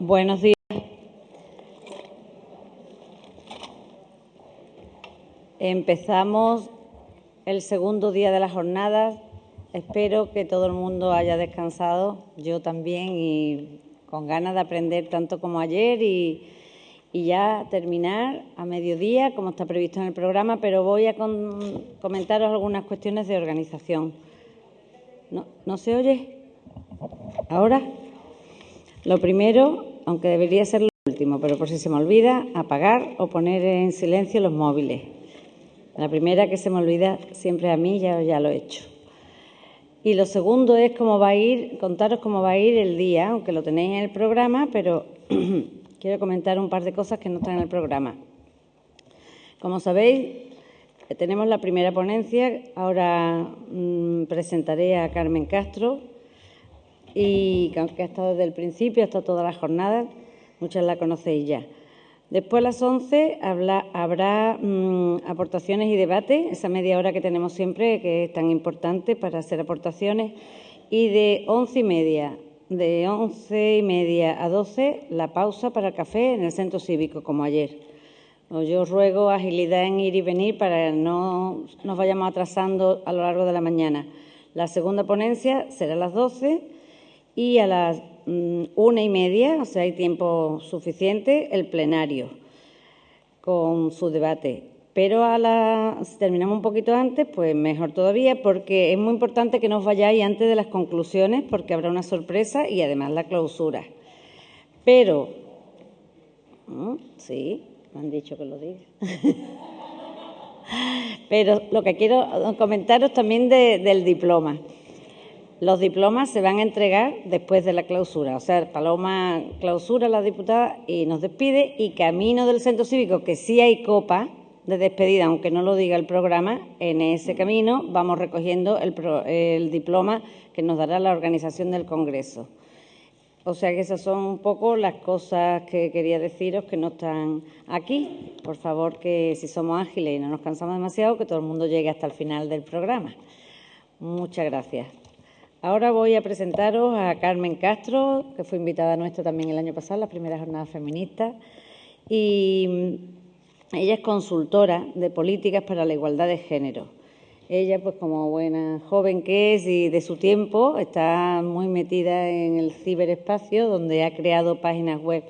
Buenos días. Empezamos el segundo día de la jornada. Espero que todo el mundo haya descansado, yo también, y con ganas de aprender tanto como ayer y ya terminar a mediodía, como está previsto en el programa, pero voy a comentaros algunas cuestiones de organización. ¿No se oye? ¿Ahora? Lo primero, aunque debería ser lo último, pero por si se me olvida, apagar o poner en silencio los móviles. La primera que se me olvida siempre a mí, ya lo he hecho. Y lo segundo es contaros cómo va a ir el día, aunque lo tenéis en el programa, pero quiero comentar un par de cosas que no están en el programa. Como sabéis, tenemos la primera ponencia. Ahora presentaré a Carmen Castro, y que aunque ha estado desde el principio, ha estado toda la jornada, muchas la conocéis ya. Después, a las 11, habrá aportaciones y debate, esa media hora que tenemos siempre, que es tan importante para hacer aportaciones, y de 11:30 a 12, la pausa para el café en el centro cívico, como ayer. Yo os ruego agilidad en ir y venir para que no nos vayamos atrasando a lo largo de la mañana. La segunda ponencia será a las 12 y a las 1:30, o sea, hay tiempo suficiente, el plenario con su debate. Pero si terminamos un poquito antes, pues mejor todavía, porque es muy importante que no os vayáis antes de las conclusiones, porque habrá una sorpresa y además la clausura. Pero, sí, me han dicho que lo diga. Pero lo que quiero comentaros también del diploma. Los diplomas se van a entregar después de la clausura. O sea, Paloma clausura, la diputada, y nos despide, y camino del centro cívico, que sí hay copa de despedida, aunque no lo diga el programa, en ese camino vamos recogiendo el diploma que nos dará la organización del Congreso. O sea que esas son un poco las cosas que quería deciros que no están aquí. Por favor, que si somos ágiles y no nos cansamos demasiado, que todo el mundo llegue hasta el final del programa. Muchas gracias. Ahora voy a presentaros a Carmen Castro, que fue invitada nuestra también el año pasado, en las primeras jornadas feministas, y ella es consultora de políticas para la igualdad de género. Ella, pues como buena joven que es y de su tiempo, está muy metida en el ciberespacio, donde ha creado páginas web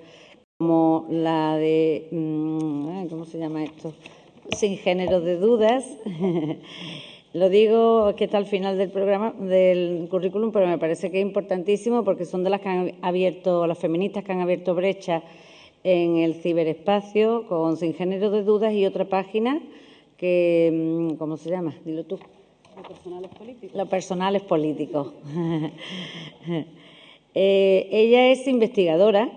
como la de, ¿cómo se llama esto?, Sin género de dudas. Lo digo, es que está al final del programa, del currículum, pero me parece que es importantísimo porque son de las que han abierto, las feministas que han abierto brechas en el ciberespacio con Sin género de dudas, y otra página que, ¿cómo se llama? Dilo tú. Los personales políticos. Los personales políticos. Ella es investigadora,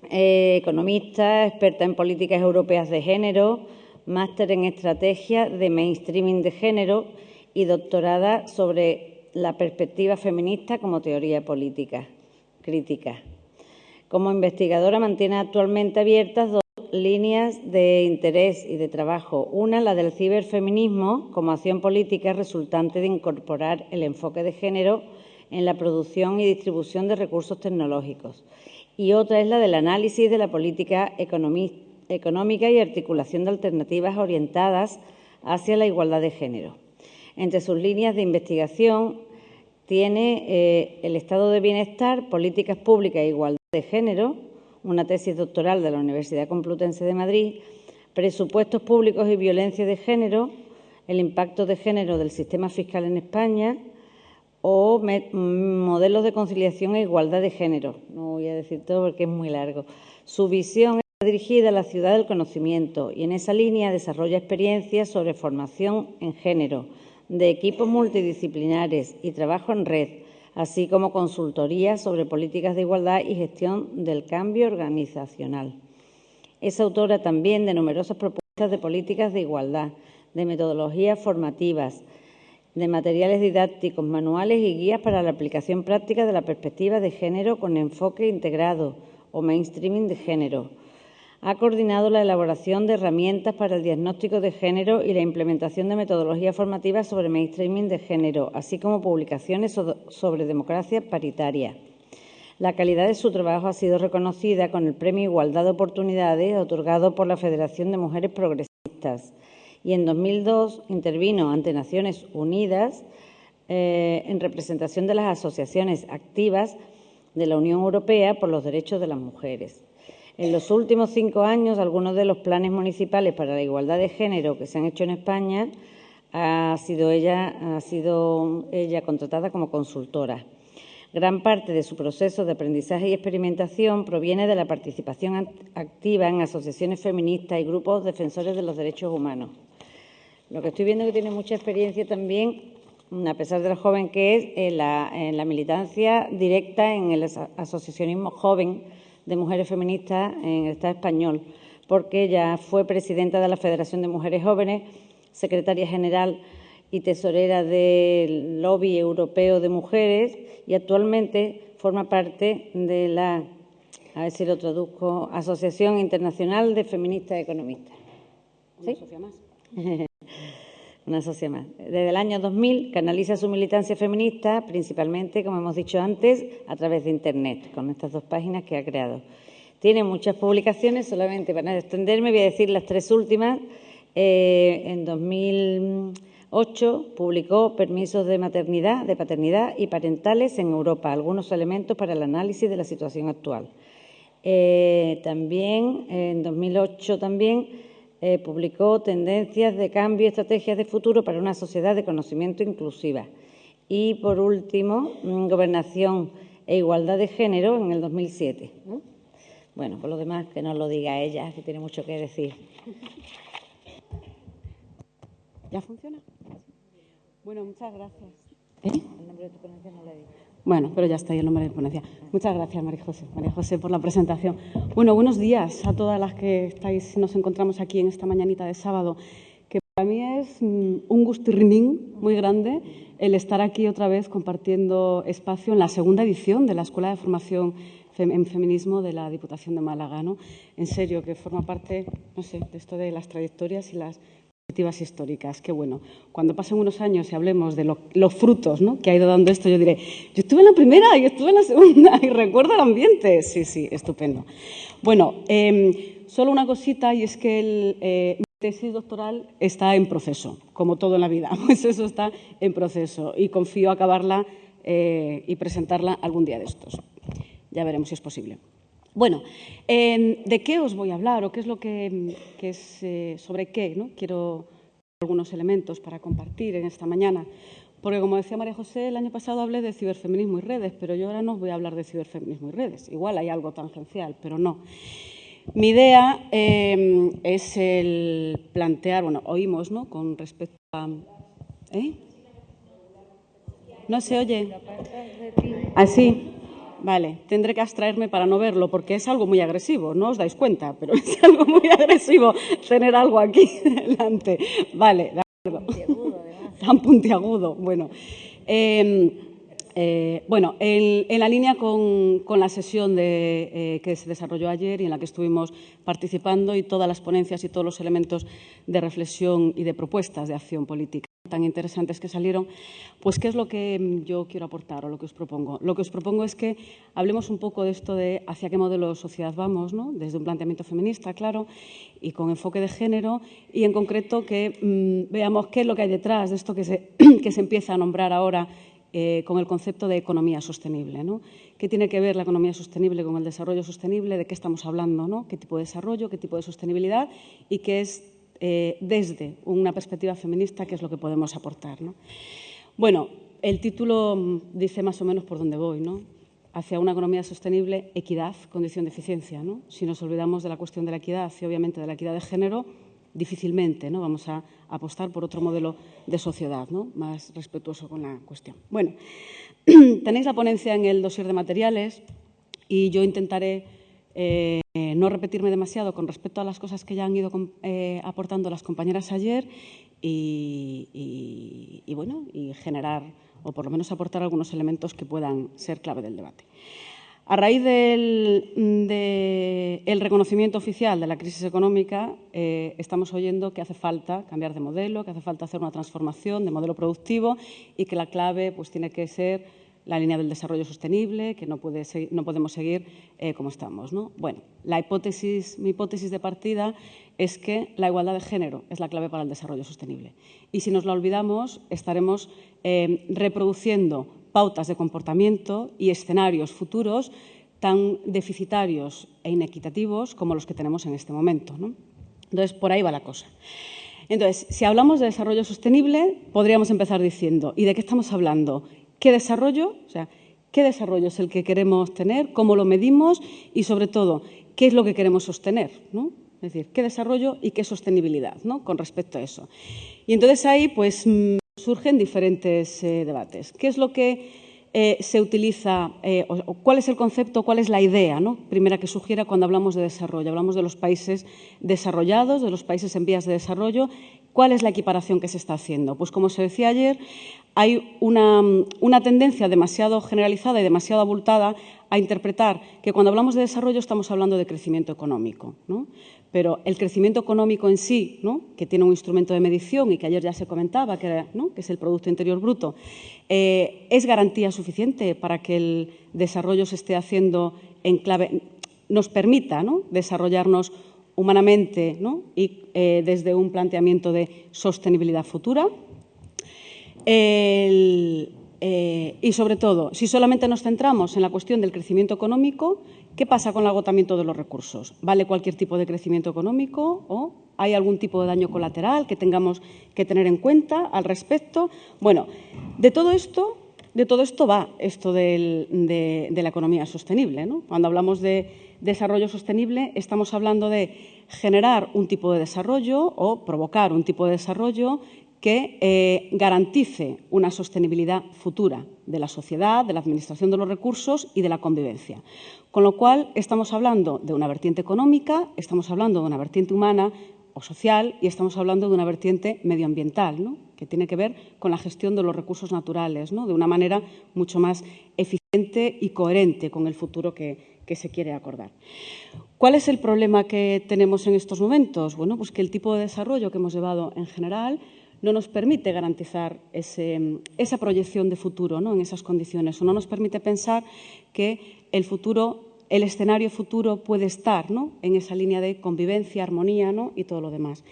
economista, experta en políticas europeas de género, máster en estrategia de mainstreaming de género y doctorada sobre la perspectiva feminista como teoría política crítica. Como investigadora mantiene actualmente abiertas dos líneas de interés y de trabajo. Una, la del ciberfeminismo como acción política resultante de incorporar el enfoque de género en la producción y distribución de recursos tecnológicos. Y otra es la del análisis de la política económica y articulación de alternativas orientadas hacia la igualdad de género. Entre sus líneas de investigación tiene el estado de bienestar, políticas públicas e igualdad de género, una tesis doctoral de la Universidad Complutense de Madrid, presupuestos públicos y violencia de género, el impacto de género del sistema fiscal en España o modelos de conciliación e igualdad de género. No voy a decir todo porque es muy largo. Su visión está dirigida a la ciudad del conocimiento y en esa línea desarrolla experiencias sobre formación en género, de equipos multidisciplinares y trabajo en red, así como consultoría sobre políticas de igualdad y gestión del cambio organizacional. Es autora también de numerosas propuestas de políticas de igualdad, de metodologías formativas, de materiales didácticos, manuales y guías para la aplicación práctica de la perspectiva de género con enfoque integrado o mainstreaming de género. Ha coordinado la elaboración de herramientas para el diagnóstico de género y la implementación de metodologías formativas sobre mainstreaming de género, así como publicaciones sobre democracia paritaria. La calidad de su trabajo ha sido reconocida con el Premio Igualdad de Oportunidades otorgado por la Federación de Mujeres Progresistas y en 2002 intervino ante Naciones Unidas en representación de las asociaciones activas de la Unión Europea por los derechos de las mujeres. En los últimos 5 años, algunos de los planes municipales para la igualdad de género que se han hecho en España ha sido ella contratada como consultora. Gran parte de su proceso de aprendizaje y experimentación proviene de la participación activa en asociaciones feministas y grupos defensores de los derechos humanos. Lo que estoy viendo es que tiene mucha experiencia también, a pesar de lo joven que es, en la militancia directa en el asociacionismo joven de mujeres feministas en el Estado español, porque ella fue presidenta de la Federación de Mujeres Jóvenes, secretaria general y tesorera del Lobby Europeo de Mujeres y actualmente forma parte de la, a ver si lo traduzco, Asociación Internacional de Feministas Economistas. ¿Sí? Una socia más. Una socia más. Desde el año 2000 canaliza su militancia feminista, principalmente, como hemos dicho antes, a través de Internet, con estas 2 páginas que ha creado. Tiene muchas publicaciones, solamente para extenderme voy a decir las 3 últimas. En 2008 publicó Permisos de maternidad, de paternidad y parentales en Europa, algunos elementos para el análisis de la situación actual. También, en 2008 publicó Tendencias de cambio y estrategias de futuro para una sociedad de conocimiento inclusiva. Y, por último, Gobernación e igualdad de género en el 2007. Bueno, por lo demás, que nos lo diga ella, que tiene mucho que decir. ¿Ya funciona? Bueno, muchas gracias. El nombre de tu ponencia no lo he dicho. Bueno, pero ya está ahí el nombre de ponencia. Muchas gracias, María José, por la presentación. Bueno, buenos días a todas las que nos encontramos aquí en esta mañanita de sábado, que para mí es un gustirrinín muy grande el estar aquí otra vez compartiendo espacio en la segunda edición de la Escuela de Formación en Feminismo de la Diputación de Málaga, ¿no? En serio, que forma parte, no sé, de esto de las trayectorias y las perspectivas históricas. Qué bueno. Cuando pasen unos años y hablemos de los frutos, ¿no?, que ha ido dando esto, yo diré, yo estuve en la primera y estuve en la segunda y recuerdo el ambiente. Sí, sí, estupendo. Bueno, solo una cosita, y es que mi tesis doctoral está en proceso, como todo en la vida. Pues eso está en proceso y confío acabarla y presentarla algún día de estos. Ya veremos si es posible. Bueno, ¿de qué os voy a hablar o qué es lo que es sobre qué, ¿no? Quiero algunos elementos para compartir en esta mañana, porque como decía María José, el año pasado hablé de ciberfeminismo y redes, pero yo ahora no os voy a hablar de ciberfeminismo y redes. Igual hay algo tangencial, pero no. Mi idea es el plantear, bueno, oímos, ¿no?, con respecto a... ¿No se oye? ¿Así? Vale, tendré que abstraerme para no verlo, porque es algo muy agresivo, no os dais cuenta, pero es algo muy agresivo tener algo aquí delante. Vale, de acuerdo. Tan puntiagudo, bueno. Bueno, en la línea con la sesión que se desarrolló ayer y en la que estuvimos participando y todas las ponencias y todos los elementos de reflexión y de propuestas de acción política tan interesantes que salieron, pues ¿qué es lo que yo quiero aportar o lo que os propongo? Lo que os propongo es que hablemos un poco de esto de hacia qué modelo de sociedad vamos, ¿no?, desde un planteamiento feminista, claro, y con enfoque de género, y en concreto que veamos qué es lo que hay detrás de esto que se empieza a nombrar ahora con el concepto de economía sostenible, ¿no? ¿Qué tiene que ver la economía sostenible con el desarrollo sostenible? ¿De qué estamos hablando, ¿no? ¿Qué tipo de desarrollo, qué tipo de sostenibilidad y qué es desde una perspectiva feminista, qué es lo que podemos aportar, ¿no? Bueno, el título dice más o menos por dónde voy, ¿no? Hacia una economía sostenible, equidad, condición de eficiencia, ¿no? Si nos olvidamos de la cuestión de la equidad y obviamente de la equidad de género, difícilmente, ¿no?, vamos a apostar por otro modelo de sociedad, ¿no?, más respetuoso con la cuestión. Bueno, tenéis la ponencia en el dossier de materiales y yo intentaré no repetirme demasiado con respecto a las cosas que ya han ido aportando las compañeras ayer y bueno, y generar o por lo menos aportar algunos elementos que puedan ser clave del debate. A raíz del reconocimiento oficial de la crisis económica, estamos oyendo que hace falta cambiar de modelo, que hace falta hacer una transformación de modelo productivo y que la clave pues, tiene que ser la línea del desarrollo sostenible, que no podemos seguir como estamos, ¿no? Bueno, mi hipótesis de partida es que la igualdad de género es la clave para el desarrollo sostenible. Y si nos la olvidamos, estaremos reproduciendo pautas de comportamiento y escenarios futuros tan deficitarios e inequitativos como los que tenemos en este momento, ¿no? Entonces, por ahí va la cosa. Entonces, si hablamos de desarrollo sostenible, podríamos empezar diciendo, ¿y de qué estamos hablando? ¿Qué desarrollo? O sea, ¿qué desarrollo es el que queremos tener? ¿Cómo lo medimos? Y, sobre todo, ¿qué es lo que queremos sostener, ¿no? Es decir, ¿qué desarrollo y qué sostenibilidad, ¿no? Con respecto a eso. Y entonces ahí, pues, surgen diferentes debates. ¿Qué es lo que se utiliza, o cuál es el concepto, cuál es la idea, ¿no? Primera que sugiera cuando hablamos de desarrollo? Hablamos de los países desarrollados, de los países en vías de desarrollo. ¿Cuál es la equiparación que se está haciendo? Pues, como se decía ayer, hay una tendencia demasiado generalizada y demasiado abultada a interpretar que cuando hablamos de desarrollo estamos hablando de crecimiento económico, ¿no? Pero el crecimiento económico en sí, ¿no? Que tiene un instrumento de medición y que ayer ya se comentaba, ¿no? Que es el Producto Interior Bruto, ¿es garantía suficiente para que el desarrollo se esté haciendo en clave, nos permita, ¿no? Desarrollarnos humanamente, ¿no? Y desde un planteamiento de sostenibilidad futura? Y, sobre todo, si solamente nos centramos en la cuestión del crecimiento económico, ¿qué pasa con el agotamiento de los recursos? ¿Vale cualquier tipo de crecimiento económico o hay algún tipo de daño colateral que tengamos que tener en cuenta al respecto? Bueno, de todo esto va esto de la economía sostenible, ¿no? Cuando hablamos de desarrollo sostenible, estamos hablando de generar un tipo de desarrollo o provocar un tipo de desarrollo que garantice una sostenibilidad futura de la sociedad, de la administración de los recursos y de la convivencia. Con lo cual, estamos hablando de una vertiente económica, estamos hablando de una vertiente humana o social y estamos hablando de una vertiente medioambiental, ¿no? Que tiene que ver con la gestión de los recursos naturales, ¿no? De una manera mucho más eficiente y coherente con el futuro que se quiere acordar. ¿Cuál es el problema que tenemos en estos momentos? Bueno, pues que el tipo de desarrollo que hemos llevado en general no nos permite garantizar esa proyección de futuro, ¿no? En esas condiciones, o no nos permite pensar que el escenario futuro puede estar, ¿no? En esa línea de convivencia, armonía, ¿no? Y todo lo demás.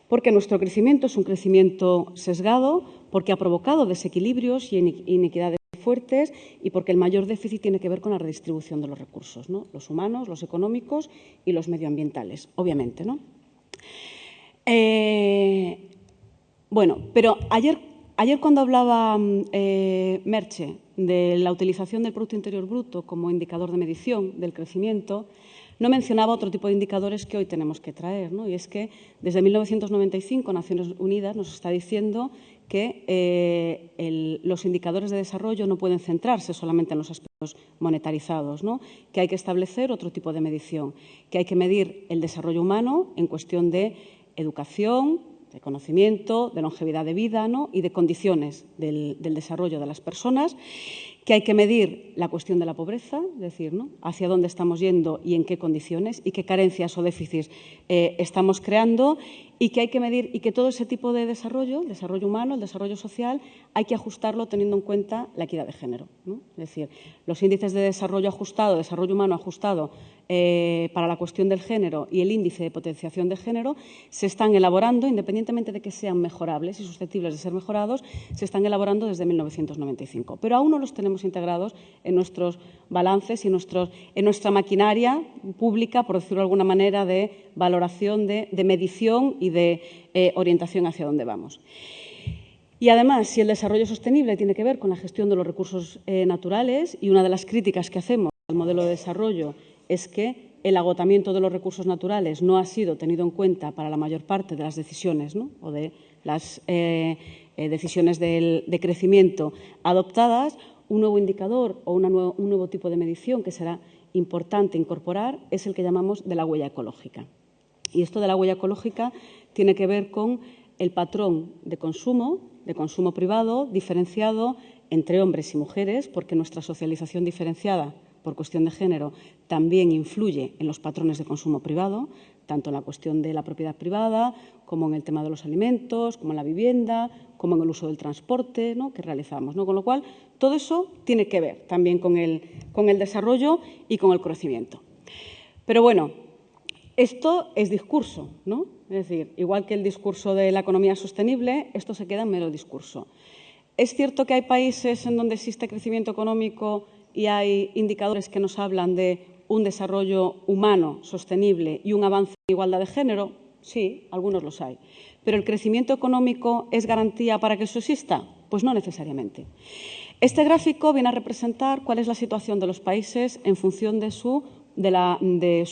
Porque nuestro crecimiento es un crecimiento sesgado, porque ha provocado desequilibrios y inequidades fuertes y porque el mayor déficit tiene que ver con la redistribución de los recursos, ¿no? Los humanos, los económicos y los medioambientales, obviamente, ¿no? Bueno, pero ayer cuando hablaba Merche de la utilización del Producto Interior Bruto como indicador de medición del crecimiento, no mencionaba otro tipo de indicadores que hoy tenemos que traer, ¿no? Y es que desde 1995 Naciones Unidas nos está diciendo que los indicadores de desarrollo no pueden centrarse solamente en los aspectos monetarizados, ¿no? Que hay que establecer otro tipo de medición, que hay que medir el desarrollo humano en cuestión de educación, de conocimiento, de longevidad de vida, ¿no? Y de condiciones del desarrollo de las personas, que hay que medir la cuestión de la pobreza, es decir, ¿no? Hacia dónde estamos yendo y en qué condiciones y qué carencias o déficits estamos creando, y que hay que medir y que todo ese tipo de desarrollo, el desarrollo humano, el desarrollo social, hay que ajustarlo teniendo en cuenta la equidad de género, ¿no? Es decir, los índices de desarrollo ajustado, desarrollo humano ajustado para la cuestión del género y el índice de potenciación de género se están elaborando, independientemente de que sean mejorables y susceptibles de ser mejorados, se están elaborando desde 1995. Pero aún no los tenemos integrados en nuestros balances y en nuestra maquinaria pública, por decirlo de alguna manera, de valoración, de medición y de orientación hacia dónde vamos. Y, además, si el desarrollo sostenible tiene que ver con la gestión de los recursos naturales, y una de las críticas que hacemos al modelo de desarrollo es que el agotamiento de los recursos naturales no ha sido tenido en cuenta para la mayor parte de las decisiones, ¿no? O de las decisiones de crecimiento adoptadas, un nuevo indicador o un nuevo tipo de medición que será importante incorporar es el que llamamos de la huella ecológica. Y esto de la huella ecológica tiene que ver con el patrón de consumo privado diferenciado entre hombres y mujeres, porque nuestra socialización diferenciada por cuestión de género también influye en los patrones de consumo privado, tanto en la cuestión de la propiedad privada, como en el tema de los alimentos, como en la vivienda, como en el uso del transporte, ¿no?, que realizamos, ¿no? Con lo cual, todo eso tiene que ver también con el desarrollo y con el crecimiento. Pero bueno, esto es discurso, ¿no? Es decir, igual que el discurso de la economía sostenible, esto se queda en mero discurso. Es cierto que hay países en donde existe crecimiento económico y hay indicadores que nos hablan de un desarrollo humano sostenible y un avance en igualdad de género. Sí, algunos los hay. ¿Pero el crecimiento económico es garantía para que eso exista? Pues no necesariamente. Este gráfico viene a representar cuál es la situación de los países en función de su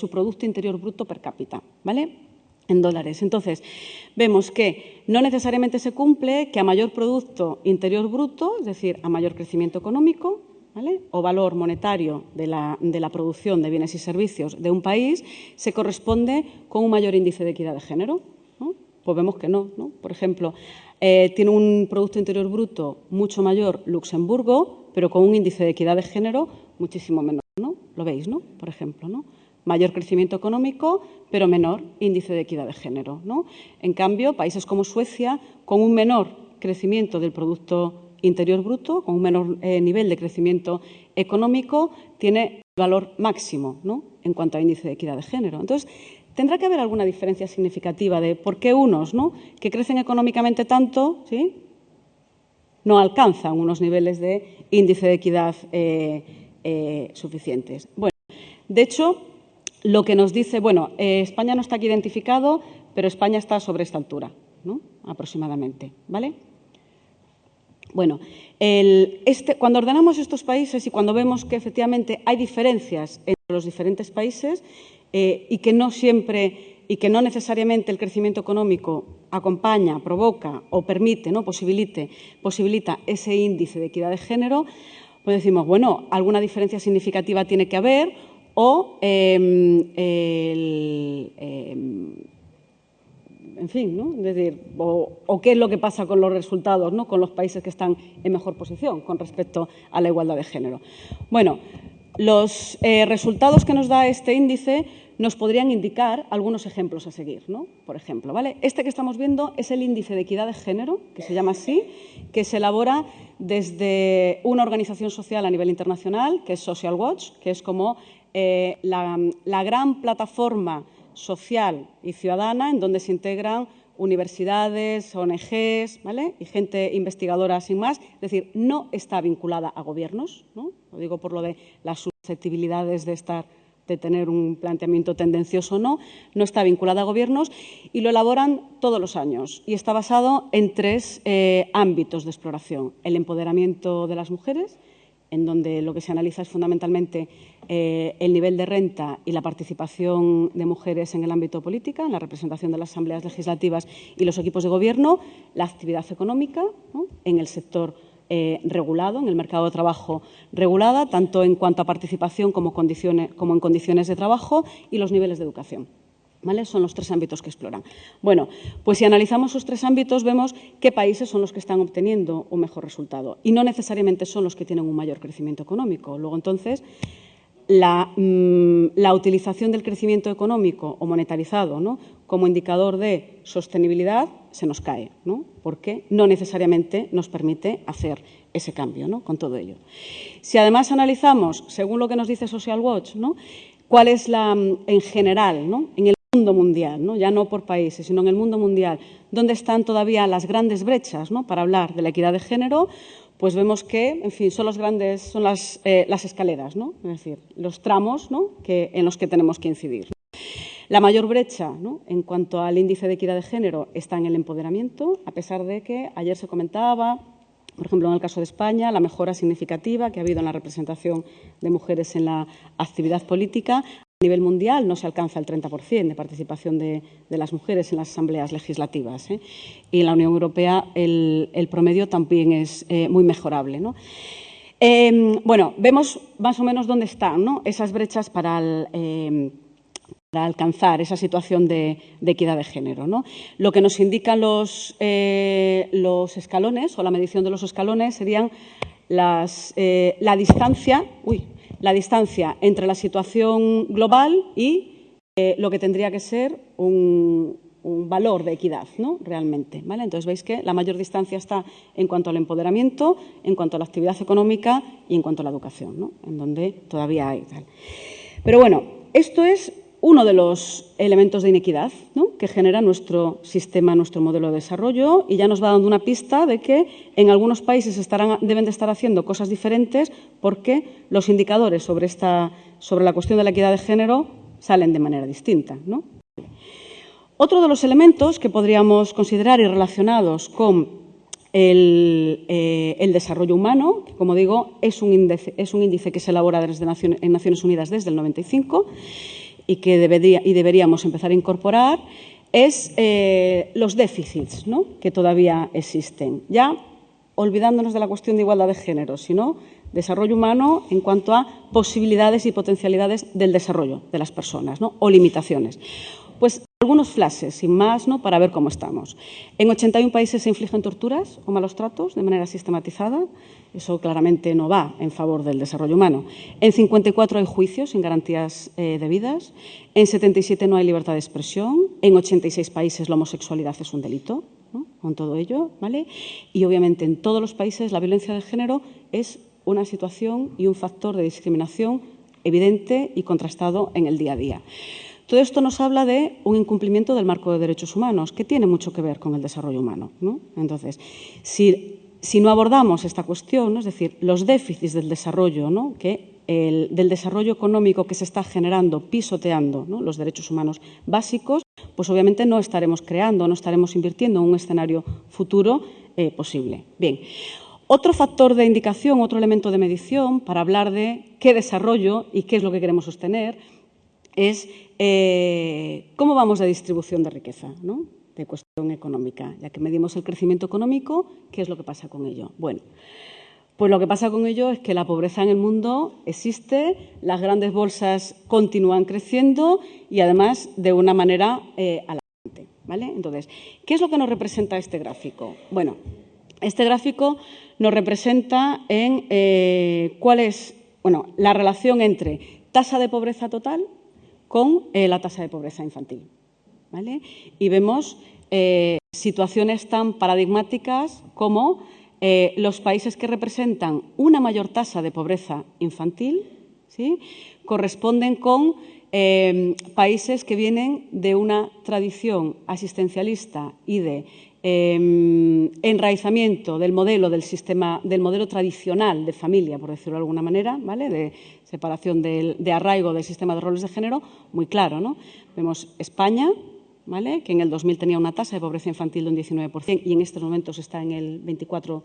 Producto Interior Bruto per cápita, ¿vale?, en dólares. Entonces, vemos que no necesariamente se cumple que a mayor Producto Interior Bruto, es decir, a mayor crecimiento económico, ¿vale?, o valor monetario de la producción de bienes y servicios de un país, se corresponde con un mayor índice de equidad de género, ¿no? Pues vemos que no, ¿no? Por ejemplo, tiene un Producto Interior Bruto mucho mayor Luxemburgo, pero con un índice de equidad de género muchísimo menor, ¿no? Lo veis, ¿no? Por ejemplo, ¿no? Mayor crecimiento económico, pero menor índice de equidad de género, ¿no? En cambio, países como Suecia, con un menor crecimiento del Producto Interior Bruto, con un menor nivel de crecimiento económico, tiene valor máximo, ¿no?, en cuanto a índice de equidad de género. Entonces, tendrá que haber alguna diferencia significativa de por qué unos, ¿no?, que crecen económicamente tanto, ¿sí?, no alcanzan unos niveles de índice de equidad suficientes. Bueno, de hecho, lo que nos dice, bueno, España no está aquí identificado, pero España está sobre esta altura, ¿no?, aproximadamente, ¿vale? Bueno, cuando ordenamos estos países y cuando vemos que efectivamente hay diferencias entre los diferentes países y que no siempre y que no necesariamente el crecimiento económico acompaña, provoca o permite, ¿no?, posibilita ese índice de equidad de género, pues decimos, bueno, alguna diferencia significativa tiene que haber o en fin, ¿no?, es decir, o qué es lo que pasa con los resultados, ¿no?, con los países que están en mejor posición con respecto a la igualdad de género. Bueno, los resultados que nos da este índice nos podrían indicar algunos ejemplos a seguir, ¿no? Por ejemplo, ¿vale? Este que estamos viendo es el índice de equidad de género, que se llama así, que se elabora desde una organización social a nivel internacional, que es Social Watch, que es como la gran plataforma social y ciudadana en donde se integran universidades, ONGs, ¿vale?, y gente investigadora sin más. Es decir, no está vinculada a gobiernos, ¿no? Lo digo por lo de las susceptibilidades de tener un planteamiento tendencioso o no está vinculada a gobiernos y lo elaboran todos los años y está basado en 3 ámbitos de exploración. El empoderamiento de las mujeres, en donde lo que se analiza es fundamentalmente el nivel de renta y la participación de mujeres en el ámbito político, en la representación de las asambleas legislativas y los equipos de gobierno, la actividad económica, ¿no?, en el sector regulado, en el mercado de trabajo regulada, tanto en cuanto a participación como en condiciones de trabajo, y los niveles de educación, ¿vale? Son los 3 ámbitos que exploran. Bueno, pues si analizamos esos 3 ámbitos, vemos qué países son los que están obteniendo un mejor resultado y no necesariamente son los que tienen un mayor crecimiento económico. Luego, entonces, la utilización del crecimiento económico o monetarizado, ¿no?, como indicador de sostenibilidad se nos cae, ¿no?, porque no necesariamente nos permite hacer ese cambio, ¿no?, con todo ello. Si además analizamos, según lo que nos dice Social Watch, ¿no?, cuál es en general, ¿no?, en el mundo mundial, ¿no?, ya no por países, sino en el mundo mundial, dónde están todavía las grandes brechas, ¿no?, para hablar de la equidad de género, pues vemos que, en fin, son las escaleras, ¿no?, es decir, los tramos, ¿no?, en los que tenemos que incidir. La mayor brecha, ¿no?, en cuanto al índice de equidad de género está en el empoderamiento, a pesar de que ayer se comentaba, por ejemplo, en el caso de España, la mejora significativa que ha habido en la representación de mujeres en la actividad política. A nivel mundial no se alcanza el 30% de participación de las mujeres en las asambleas legislativas, ¿eh? Y en la Unión Europea el promedio también es muy mejorable, ¿no? Bueno, vemos más o menos dónde están, ¿no?, esas brechas para alcanzar esa situación de equidad de género, ¿no? Lo que nos indican los escalones o la medición de los escalones serían la distancia entre la situación global y lo que tendría que ser un valor de equidad, ¿no? Realmente, ¿vale? Entonces, veis que la mayor distancia está en cuanto al empoderamiento, en cuanto a la actividad económica y en cuanto a la educación, ¿no? En donde todavía hay tal. Pero bueno, esto es uno de los elementos de inequidad, ¿no?, que genera nuestro sistema, nuestro modelo de desarrollo, y ya nos va dando una pista de que en algunos países deben de estar haciendo cosas diferentes porque los indicadores sobre la cuestión de la equidad de género salen de manera distinta, ¿no? Otro de los elementos que podríamos considerar y relacionados con el desarrollo humano, que, como digo, es un índice que se elabora en Naciones Unidas desde el 95 y que deberíamos empezar a incorporar, es los déficits, ¿no?, que todavía existen. Ya olvidándonos de la cuestión de igualdad de género, sino desarrollo humano en cuanto a posibilidades y potencialidades del desarrollo de las personas, ¿no?, o limitaciones. Pues algunos flashes, sin más, ¿no?, para ver cómo estamos. En 81 países se infligen torturas o malos tratos de manera sistematizada. Eso claramente no va en favor del desarrollo humano. En 54 hay juicios sin garantías debidas. En 77 no hay libertad de expresión. En 86 países la homosexualidad es un delito, ¿no?, con todo ello, ¿vale? Y obviamente en todos los países la violencia de género es una situación y un factor de discriminación evidente y contrastado en el día a día. Todo esto nos habla de un incumplimiento del marco de derechos humanos, que tiene mucho que ver con el desarrollo humano, ¿no? Entonces, si no abordamos esta cuestión, ¿no?, es decir, los déficits del desarrollo, ¿no?, del desarrollo económico que se está generando, pisoteando, ¿no?, los derechos humanos básicos, pues obviamente no estaremos creando, no estaremos invirtiendo en un escenario futuro posible. Bien. Otro factor de indicación, otro elemento de medición para hablar de qué desarrollo y qué es lo que queremos sostener es cómo vamos de distribución de riqueza, ¿no?, de cuestión económica. Ya que medimos el crecimiento económico, ¿qué es lo que pasa con ello? Bueno, pues lo que pasa con ello es que la pobreza en el mundo existe, las grandes bolsas continúan creciendo y, además, de una manera alarmante, ¿vale? Entonces, ¿qué es lo que nos representa este gráfico? Bueno, este gráfico nos representa cuál es la relación entre tasa de pobreza total con la tasa de pobreza infantil, ¿vale? Y vemos situaciones tan paradigmáticas como los países que representan una mayor tasa de pobreza infantil, ¿sí?, corresponden con países que vienen de una tradición asistencialista y de enraizamiento del modelo tradicional de familia, por decirlo de alguna manera, ¿vale?, de separación de arraigo del sistema de roles de género, muy claro, ¿no? Vemos España, ¿vale?, que en el 2000 tenía una tasa de pobreza infantil de un 19% y en estos momentos está en el 24%,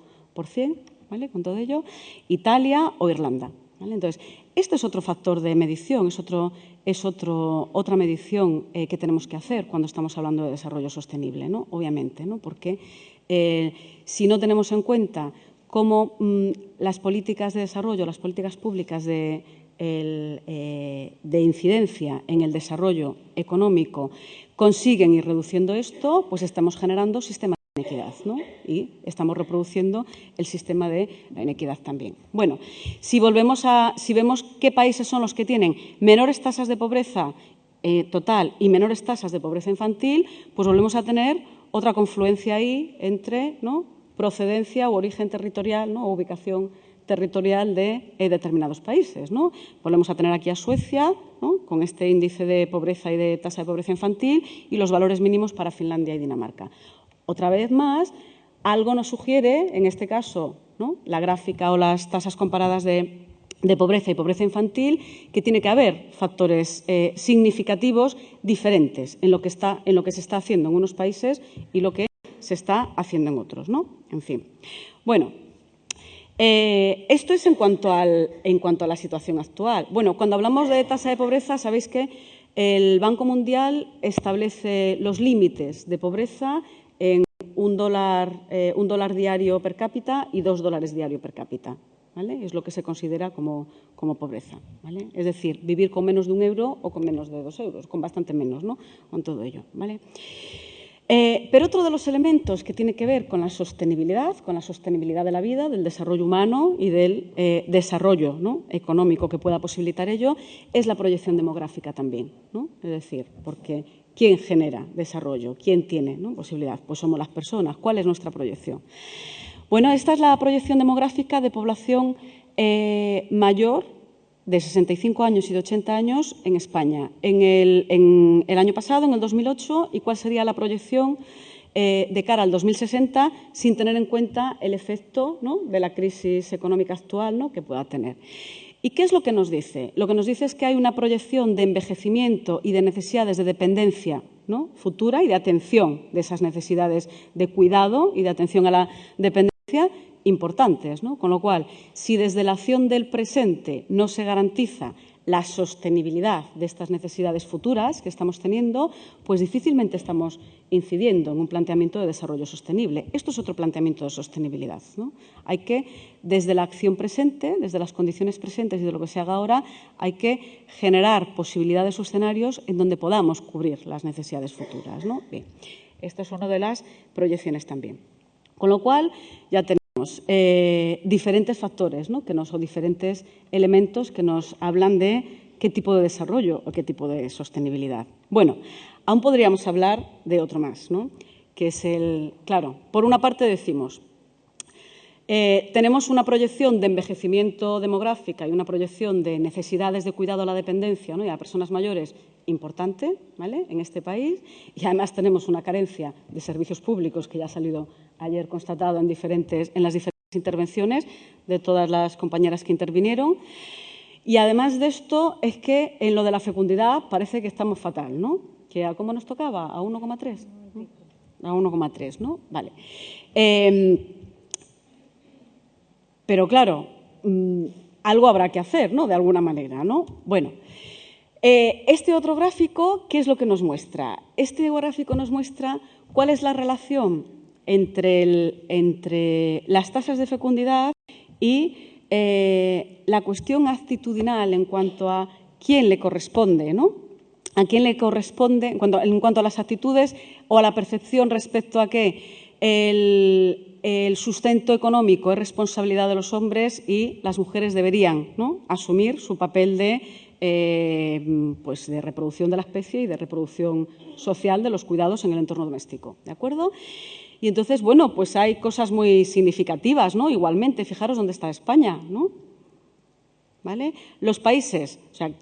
¿vale?, con todo ello. Italia o Irlanda, ¿vale? Entonces, este es otro factor de medición, es otra medición que tenemos que hacer cuando estamos hablando de desarrollo sostenible, ¿no?, obviamente, ¿no?, porque si no tenemos en cuenta cómo las políticas de desarrollo, las políticas públicas de incidencia en el desarrollo económico consiguen ir reduciendo esto, pues estamos generando sistemas de inequidad, ¿no?, y estamos reproduciendo el sistema de la inequidad también. Bueno, si vemos qué países son los que tienen menores tasas de pobreza total y menores tasas de pobreza infantil, pues volvemos a tener otra confluencia ahí entre, ¿no?, procedencia u origen territorial, ¿no?, o ubicación territorial de determinados países, ¿no? Volvemos a tener aquí a Suecia, ¿no?, con este índice de pobreza y de tasa de pobreza infantil, y los valores mínimos para Finlandia y Dinamarca. Otra vez más, algo nos sugiere, en este caso, ¿no?, la gráfica o las tasas comparadas de pobreza y pobreza infantil, que tiene que haber factores significativos diferentes en lo que se está haciendo en unos países y lo que se está haciendo en otros, ¿no? En fin. Bueno, esto es en cuanto a la situación actual. Bueno, cuando hablamos de tasa de pobreza, sabéis que el Banco Mundial establece los límites de pobreza en $1 diario per cápita y $2 diario per cápita, ¿vale? Es lo que se considera como pobreza, ¿vale? Es decir, vivir con menos de €1 o con menos de €2, con bastante menos, ¿no?, con todo ello, ¿vale? Pero otro de los elementos que tiene que ver con la sostenibilidad de la vida, del desarrollo humano y del desarrollo, ¿no?, económico que pueda posibilitar ello, es la proyección demográfica también, ¿no? Es decir, porque ¿Quién genera desarrollo? ¿Quién tiene, ¿no?, posibilidad? Pues somos las personas. ¿Cuál es nuestra proyección? Bueno, esta es la proyección demográfica de población mayor de 65 años y de 80 años en España. En el año pasado, en el 2008, ¿y cuál sería la proyección de cara al 2060 sin tener en cuenta el efecto, ¿no?, de la crisis económica actual, ¿no?, que pueda tener? ¿Y qué es lo que nos dice? Lo que nos dice es que hay una proyección de envejecimiento y de necesidades de dependencia, ¿no?, futura y de atención de esas necesidades de cuidado y de atención a la dependencia importantes, ¿no? Con lo cual, si desde la acción del presente no se garantiza la sostenibilidad de estas necesidades futuras que estamos teniendo, pues difícilmente estamos incidiendo en un planteamiento de desarrollo sostenible. Esto es otro planteamiento de sostenibilidad, ¿no? Hay que, desde la acción presente, desde las condiciones presentes y de lo que se haga ahora, hay que generar posibilidades o escenarios en donde podamos cubrir las necesidades futuras, ¿no? Bien, esta es una de las proyecciones también. Con lo cual, ya tenemos diferentes factores, ¿no?, o diferentes elementos que nos hablan de qué tipo de desarrollo o qué tipo de sostenibilidad. Bueno, aún podríamos hablar de otro más, ¿no?, que es claro, por una parte decimos, tenemos una proyección de envejecimiento demográfica y una proyección de necesidades de cuidado a la dependencia, ¿no?, y a personas mayores importante, ¿vale?, en este país, y además tenemos una carencia de servicios públicos que ya ha salido ayer constatado en las diferentes intervenciones de todas las compañeras que intervinieron. Y además de esto es que en lo de la fecundidad parece que estamos fatal, ¿no? Que ¿a cómo nos tocaba? ¿A 1,3? A 1,3, ¿no? Vale. Pero claro, algo habrá que hacer, ¿no?, de alguna manera, ¿no? Bueno, este otro gráfico, ¿qué es lo que nos muestra? Este gráfico nos muestra cuál es la relación entre las tasas de fecundidad y la cuestión actitudinal en cuanto a quién le corresponde, ¿no? A quién le corresponde en cuanto a las actitudes o a la percepción respecto a que el sustento económico es responsabilidad de los hombres y las mujeres deberían, ¿no?, asumir su papel pues de reproducción de la especie y de reproducción social de los cuidados en el entorno doméstico. ¿De acuerdo? Y entonces, bueno, pues hay cosas muy significativas, ¿no? Igualmente, fijaros dónde está España, ¿no? ¿Vale? Los países, o sea,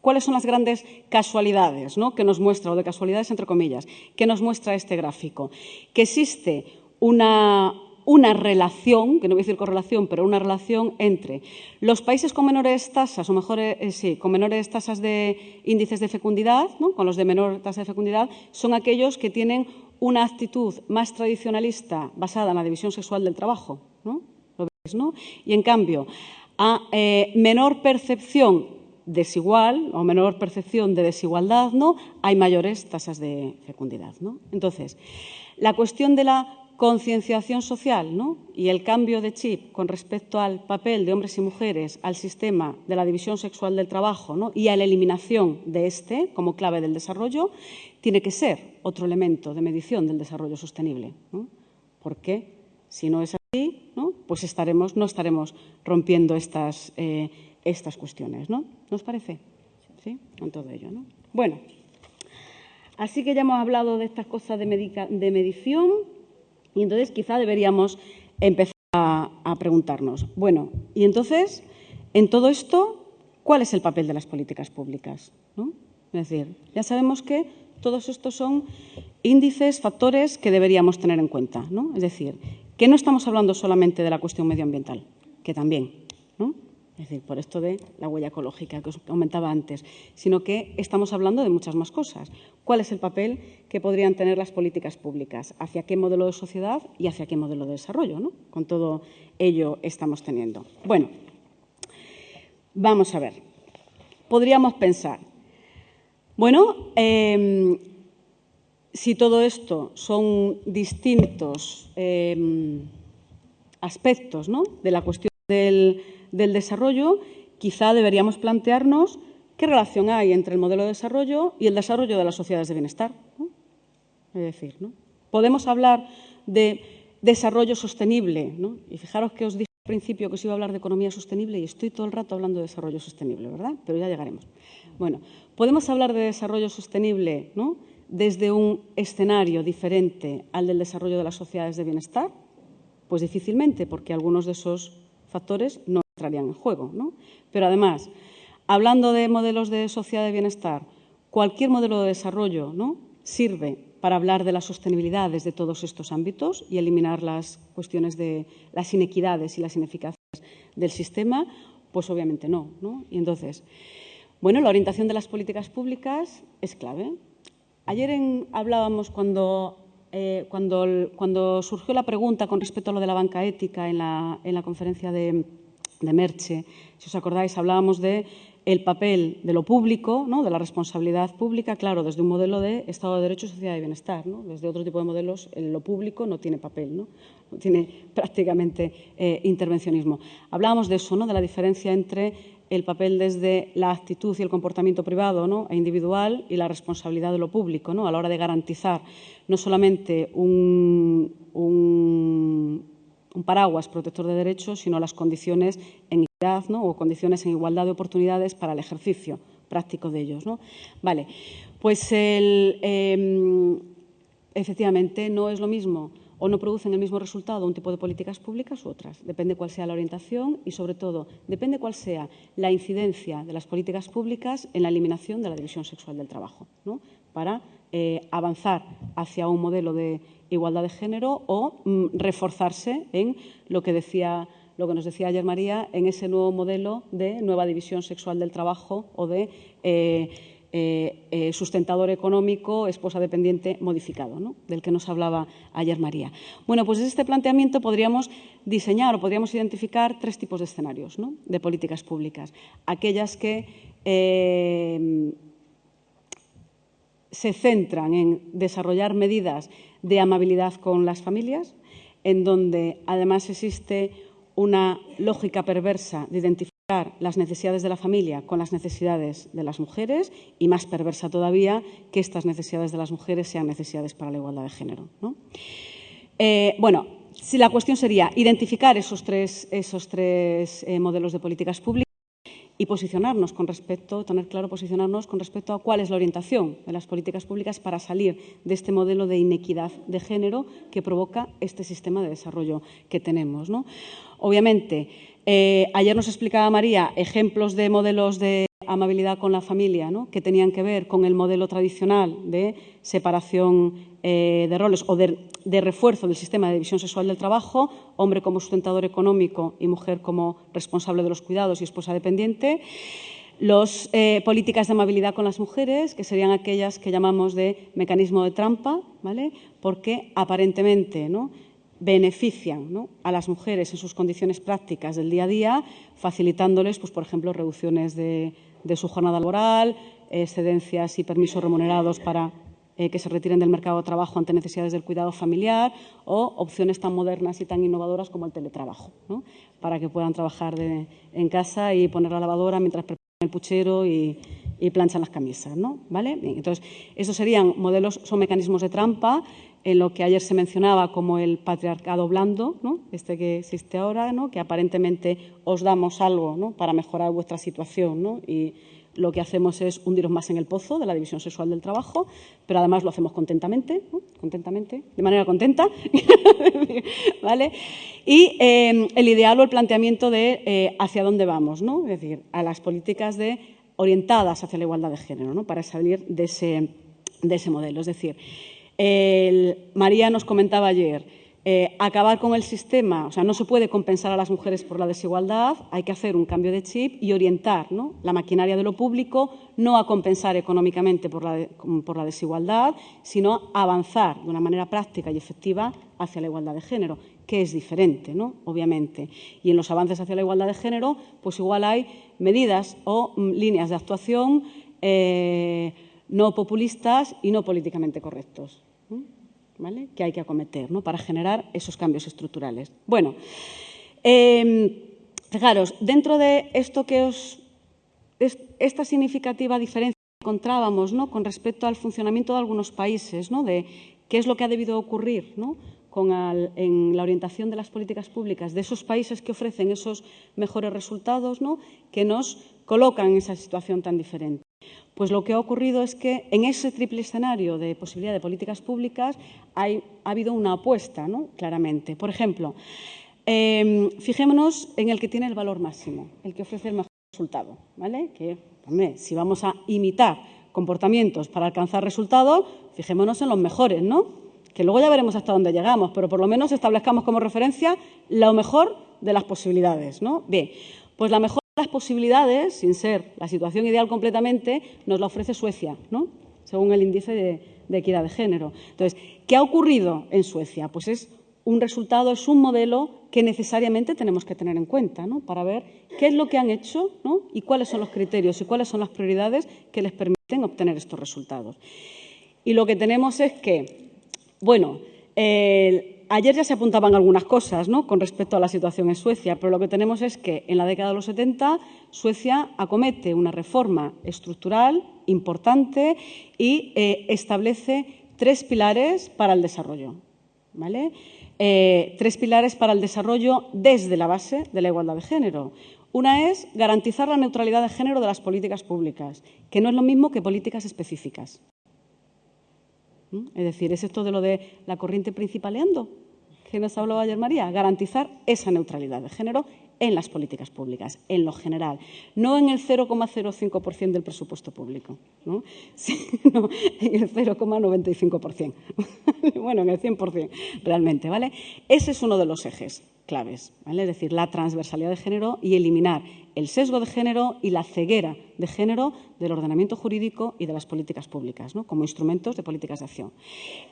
¿cuáles son las grandes casualidades, ¿no?, que nos muestra, o de casualidades entre comillas, que nos muestra este gráfico? Que existe una relación, que no voy a decir correlación, pero una relación entre los países con menores tasas, con menores tasas de índices de fecundidad, ¿no?, con los de menor tasa de fecundidad, son aquellos que tienen una actitud más tradicionalista basada en la división sexual del trabajo, ¿no? ¿Lo veis, no? Y en cambio, a menor percepción desigual o menor percepción de desigualdad, ¿no?, hay mayores tasas de fecundidad, ¿no? Entonces, la cuestión de la concienciación social, ¿no?, y el cambio de chip con respecto al papel de hombres y mujeres, al sistema de la división sexual del trabajo, ¿no?, y a la eliminación de este como clave del desarrollo, tiene que ser otro elemento de medición del desarrollo sostenible, ¿no? Porque si no es así, ¿no?, pues no estaremos rompiendo estas cuestiones, ¿no? ¿Nos parece? ¿Sí? Con todo ello, ¿no? Bueno, así que ya hemos hablado de estas cosas de medición y entonces quizá deberíamos empezar a preguntarnos, bueno, y entonces, en todo esto, ¿cuál es el papel de las políticas públicas? ¿No? Es decir, ya sabemos que todos estos son índices, factores que deberíamos tener en cuenta, ¿no? Es decir, que no estamos hablando solamente de la cuestión medioambiental, que también, ¿no? Es decir, por esto de la huella ecológica que os comentaba antes, sino que estamos hablando de muchas más cosas. ¿Cuál es el papel que podrían tener las políticas públicas? ¿Hacia qué modelo de sociedad y hacia qué modelo de desarrollo, ¿no? Con todo ello estamos teniendo. Bueno, vamos a ver. Podríamos pensar, bueno, si todo esto son distintos aspectos, ¿no?, de la cuestión del desarrollo, quizá deberíamos plantearnos qué relación hay entre el modelo de desarrollo y el desarrollo de las sociedades de bienestar, ¿no? Es decir, ¿no?, podemos hablar de desarrollo sostenible, ¿no? Y fijaros que os dije principio que os iba a hablar de economía sostenible y estoy todo el rato hablando de desarrollo sostenible, ¿verdad? Pero ya llegaremos. Bueno, podemos hablar de desarrollo sostenible, ¿no?, desde un escenario diferente al del desarrollo de las sociedades de bienestar. Pues difícilmente, porque algunos de esos factores no entrarían en juego, ¿no? Pero además, hablando de modelos de sociedad de bienestar, cualquier modelo de desarrollo, ¿no?, sirve para hablar de la sostenibilidad desde todos estos ámbitos y eliminar las cuestiones de las inequidades y las ineficacias del sistema. Pues obviamente no, ¿no? Y entonces, bueno, la orientación de las políticas públicas es clave. Ayer hablábamos cuando surgió la pregunta con respecto a lo de la banca ética en la conferencia de Merche, si os acordáis, hablábamos del papel de lo público, ¿no?, de la responsabilidad pública, claro, desde un modelo de Estado de Derecho y sociedad de bienestar, ¿no? Desde otro tipo de modelos, lo público no tiene papel, ¿no? No tiene prácticamente intervencionismo. Hablábamos de eso, ¿no?, de la diferencia entre el papel desde la actitud y el comportamiento privado, ¿no?, e individual, y la responsabilidad de lo público, ¿no?, a la hora de garantizar no solamente un paraguas protector de derechos, sino las condiciones en igualdad, ¿no?, o condiciones en igualdad de oportunidades para el ejercicio práctico de ellos, ¿no? Vale, pues efectivamente no es lo mismo o no producen el mismo resultado un tipo de políticas públicas u otras. Depende cuál sea la orientación y, sobre todo, depende cuál sea la incidencia de las políticas públicas en la eliminación de la división sexual del trabajo, ¿no?, para avanzar hacia un modelo de igualdad de género o reforzarse en lo que nos decía ayer María, en ese nuevo modelo de nueva división sexual del trabajo o de sustentador económico, esposa dependiente modificado, ¿no?, del que nos hablaba ayer María. Bueno, pues desde este planteamiento podríamos diseñar o podríamos identificar 3 tipos de escenarios, ¿no?, de políticas públicas. Aquellas que se centran en desarrollar medidas de amabilidad con las familias, en donde además existe una lógica perversa de identificar las necesidades de la familia con las necesidades de las mujeres y más perversa todavía que estas necesidades de las mujeres sean necesidades para la igualdad de género, ¿no? Bueno, si la cuestión sería identificar esos tres modelos de políticas públicas y posicionarnos tener claro posicionarnos con respecto a cuál es la orientación de las políticas públicas para salir de este modelo de inequidad de género que provoca este sistema de desarrollo que tenemos, ¿no? Obviamente, ayer nos explicaba María ejemplos de modelos de amabilidad con la familia, ¿no?, que tenían que ver con el modelo tradicional de separación de roles o de refuerzo del sistema de división sexual del trabajo, hombre como sustentador económico y mujer como responsable de los cuidados y esposa dependiente. Las políticas de amabilidad con las mujeres, que serían aquellas que llamamos de mecanismo de trampa, ¿vale?, porque aparentemente, ¿no?, benefician, ¿no?, a las mujeres en sus condiciones prácticas del día a día, facilitándoles, pues, por ejemplo, reducciones de su jornada laboral, excedencias y permisos remunerados para que se retiren del mercado de trabajo ante necesidades del cuidado familiar o opciones tan modernas y tan innovadoras como el teletrabajo, ¿no?, para que puedan trabajar en casa y poner la lavadora mientras preparan el puchero y planchan las camisas, ¿no? ¿Vale? Bien, entonces, esos serían modelos, son mecanismos de trampa en lo que ayer se mencionaba como el patriarcado blando, ¿no?, este que existe ahora, ¿no?, que aparentemente os damos algo, ¿no?, para mejorar vuestra situación, ¿no?, y lo que hacemos es hundiros más en el pozo de la división sexual del trabajo, pero además lo hacemos contentamente, ¿no?, de manera contenta, ¿vale? Y el ideal o el planteamiento de hacia dónde vamos, ¿no?, es decir, a las políticas orientadas hacia la igualdad de género, ¿no?, para salir de ese modelo. Es decir, María nos comentaba ayer, acabar con el sistema, o sea, no se puede compensar a las mujeres por la desigualdad, hay que hacer un cambio de chip y orientar, ¿no?, la maquinaria de lo público no a compensar económicamente por la desigualdad, sino a avanzar de una manera práctica y efectiva hacia la igualdad de género, que es diferente, ¿no?, obviamente. Y en los avances hacia la igualdad de género, pues igual hay medidas o líneas de actuación no populistas y no políticamente correctos, ¿vale?, que hay que acometer, ¿no?, para generar esos cambios estructurales. Bueno, fijaros, dentro de esto esta significativa diferencia que encontrábamos, ¿no?, con respecto al funcionamiento de algunos países, ¿no?, de qué es lo que ha debido ocurrir, ¿no?, en la orientación de las políticas públicas de esos países que ofrecen esos mejores resultados, ¿no?, que nos colocan en esa situación tan diferente. Pues lo que ha ocurrido es que en ese triple escenario de posibilidad de políticas públicas ha habido una apuesta, ¿no?, claramente. Por ejemplo, fijémonos en el que tiene el valor máximo, el que ofrece el mejor resultado, ¿vale? Que, hombre, si vamos a imitar comportamientos para alcanzar resultados, fijémonos en los mejores, ¿no?, que luego ya veremos hasta dónde llegamos, pero por lo menos establezcamos como referencia lo mejor de las posibilidades, ¿no? Bien, pues la mejor de las posibilidades, sin ser la situación ideal completamente, nos la ofrece Suecia, ¿no?, según el índice de equidad de género. Entonces, ¿qué ha ocurrido en Suecia? Pues es un resultado, es un modelo que necesariamente tenemos que tener en cuenta, ¿no?, para ver qué es lo que han hecho, ¿no?, y cuáles son los criterios y cuáles son las prioridades que les permiten obtener estos resultados. Y lo que tenemos es que, bueno, ayer ya se apuntaban algunas cosas, ¿no?, con respecto a la situación en Suecia, pero lo que tenemos es que en la década de los 70 Suecia acomete una reforma estructural importante y establece 3 pilares para el desarrollo, ¿vale? 3 pilares para el desarrollo desde la base de la igualdad de género. Una es garantizar la neutralidad de género de las políticas públicas, que no es lo mismo que políticas específicas. Es decir, es esto de lo de la corriente principaleando, que nos habló ayer María, garantizar esa neutralidad de género en las políticas públicas, en lo general, no en el 0,05% del presupuesto público, ¿no?, sino en el 0,95%, bueno, en el 100% realmente, ¿vale? Ese es uno de los ejes claves, ¿vale? Es decir, la transversalidad de género y eliminar el sesgo de género y la ceguera de género del ordenamiento jurídico y de las políticas públicas, ¿no?, como instrumentos de políticas de acción.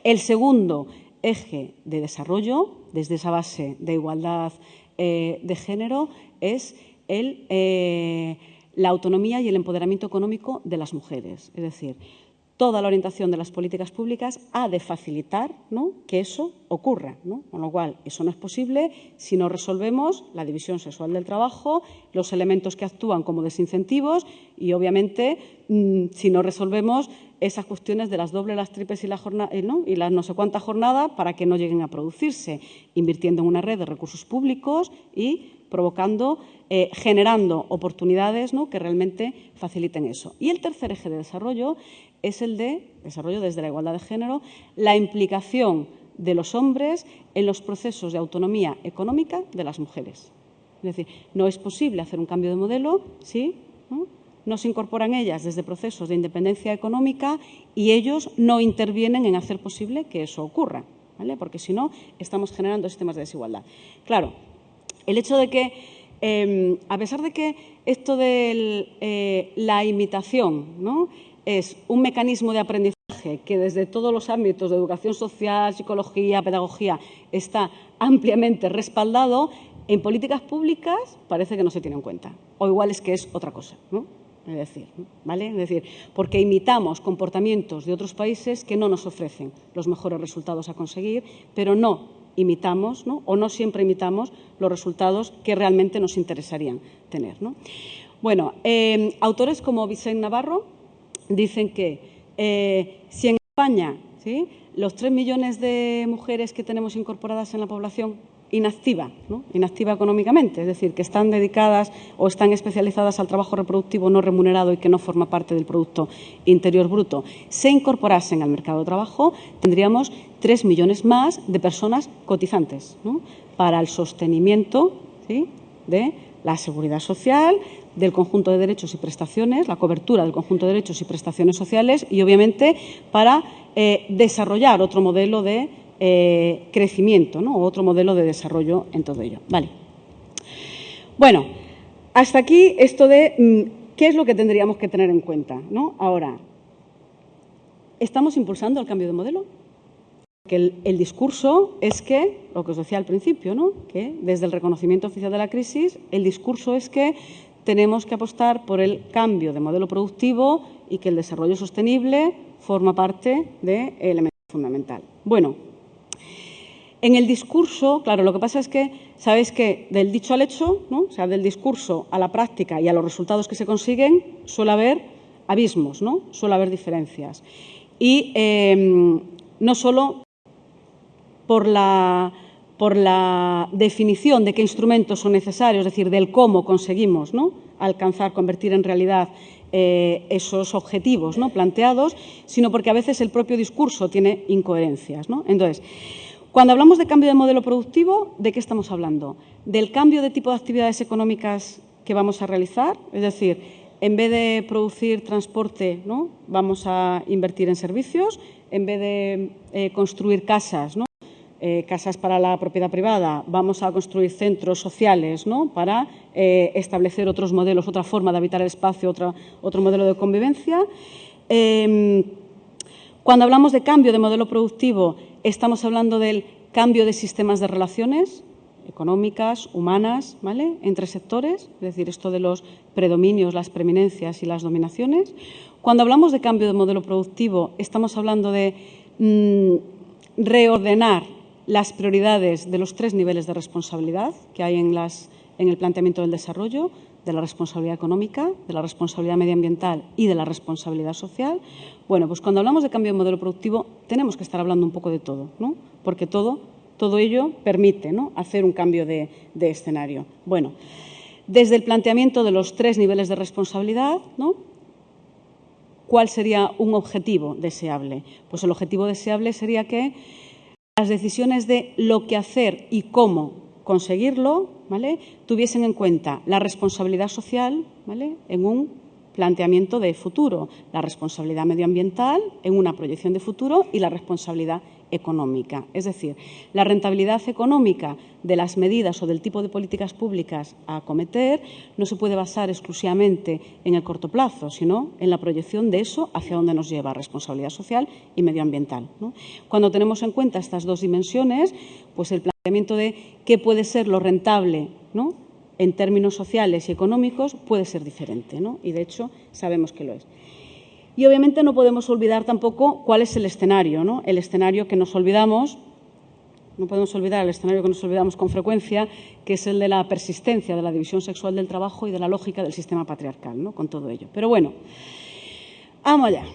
El segundo eje de desarrollo, desde esa base de igualdad de género, es la autonomía y el empoderamiento económico de las mujeres. Es decir, toda la orientación de las políticas públicas ha de facilitar, ¿no?, que eso ocurra, ¿no?, con lo cual eso no es posible si no resolvemos la división sexual del trabajo, los elementos que actúan como desincentivos y, obviamente, si no resolvemos esas cuestiones de las dobles, las triples y las no sé cuántas jornadas para que no lleguen a producirse, invirtiendo en una red de recursos públicos y provocando, generando oportunidades, ¿no?, que realmente faciliten eso. Y el tercer eje de desarrollo es el de desarrollo desde la igualdad de género, la implicación de los hombres en los procesos de autonomía económica de las mujeres. Es decir, no es posible hacer un cambio de modelo si no se incorporan ellas desde procesos de independencia económica y ellos no intervienen en hacer posible que eso ocurra, ¿vale?, porque si no estamos generando sistemas de desigualdad. Claro, el hecho de que, a pesar de que esto de la imitación, ¿no?, es un mecanismo de aprendizaje que desde todos los ámbitos de educación social, psicología, pedagogía está ampliamente respaldado, en políticas públicas parece que no se tiene en cuenta. O igual es que es otra cosa, ¿no? Es decir, ¿vale? Es decir, porque imitamos comportamientos de otros países que no nos ofrecen los mejores resultados a conseguir, pero no imitamos, ¿no?, o no siempre imitamos los resultados que realmente nos interesarían tener, ¿no? Bueno, autores como Vicente Navarro dicen que si en España, ¿sí?, los 3 millones de mujeres que tenemos incorporadas en la población inactiva, ¿no?, inactiva económicamente, es decir, que están dedicadas o están especializadas al trabajo reproductivo no remunerado y que no forma parte del Producto Interior Bruto, se incorporasen al mercado de trabajo, tendríamos 3 millones más de personas cotizantes, ¿no?, para el sostenimiento, ¿sí?, de la seguridad social, del conjunto de derechos y prestaciones, la cobertura del conjunto de derechos y prestaciones sociales y, obviamente, para desarrollar otro modelo de crecimiento, ¿no?, otro modelo de desarrollo en todo ello. Vale. Bueno, hasta aquí esto de qué es lo que tendríamos que tener en cuenta, ¿no? Ahora, ¿estamos impulsando el cambio de modelo? Que el discurso es que, lo que os decía al principio, ¿no?, que desde el reconocimiento oficial de la crisis, el discurso es que tenemos que apostar por el cambio de modelo productivo y que el desarrollo sostenible forma parte de elemento fundamental. Bueno, en el discurso, claro, lo que pasa es que, sabéis que del dicho al hecho, ¿no?, o sea, del discurso a la práctica y a los resultados que se consiguen, suele haber abismos, ¿no?, suele haber diferencias. Y no solo por la definición de qué instrumentos son necesarios, es decir, del cómo conseguimos, ¿no?, alcanzar, convertir en realidad esos objetivos, ¿no?, planteados, sino porque a veces el propio discurso tiene incoherencias, ¿no? Entonces, cuando hablamos de cambio de modelo productivo, ¿de qué estamos hablando? Del cambio de tipo de actividades económicas que vamos a realizar, es decir, en vez de producir transporte, ¿no?, vamos a invertir en servicios, en vez de construir casas, ¿no?, casas para la propiedad privada, vamos a construir centros sociales, ¿no?, para establecer otros modelos, otra forma de habitar el espacio, otro modelo de convivencia. Cuando hablamos de cambio de modelo productivo, estamos hablando del cambio de sistemas de relaciones económicas, humanas, ¿vale?, entre sectores, es decir, esto de los predominios, las preeminencias y las dominaciones. Cuando hablamos de cambio de modelo productivo, estamos hablando de reordenar las prioridades de los 3 niveles de responsabilidad que hay en el planteamiento del desarrollo, de la responsabilidad económica, de la responsabilidad medioambiental y de la responsabilidad social. Bueno, pues cuando hablamos de cambio de modelo productivo tenemos que estar hablando un poco de todo, ¿no?, porque todo ello permite, ¿no?, hacer un cambio de escenario. Bueno, desde el planteamiento de los 3 niveles de responsabilidad, ¿no?, ¿cuál sería un objetivo deseable? Pues el objetivo deseable sería que las decisiones de lo que hacer y cómo conseguirlo, ¿vale?, tuviesen en cuenta la responsabilidad social, ¿vale?, en un planteamiento de futuro, la responsabilidad medioambiental en una proyección de futuro y la responsabilidad económica. Es decir, la rentabilidad económica de las medidas o del tipo de políticas públicas a acometer no se puede basar exclusivamente en el corto plazo, sino en la proyección de eso hacia dónde nos lleva, responsabilidad social y medioambiental, ¿no? Cuando tenemos en cuenta estas 2 dimensiones, pues el planteamiento de qué puede ser lo rentable, ¿no?, en términos sociales y económicos puede ser diferente, ¿no?, y de hecho sabemos que lo es. Y obviamente no podemos olvidar tampoco cuál es el escenario, ¿no?, el escenario que nos olvidamos, no podemos olvidar el escenario que nos olvidamos con frecuencia, que es el de la persistencia de la división sexual del trabajo y de la lógica del sistema patriarcal, ¿no?, con todo ello. Pero bueno, vamos allá.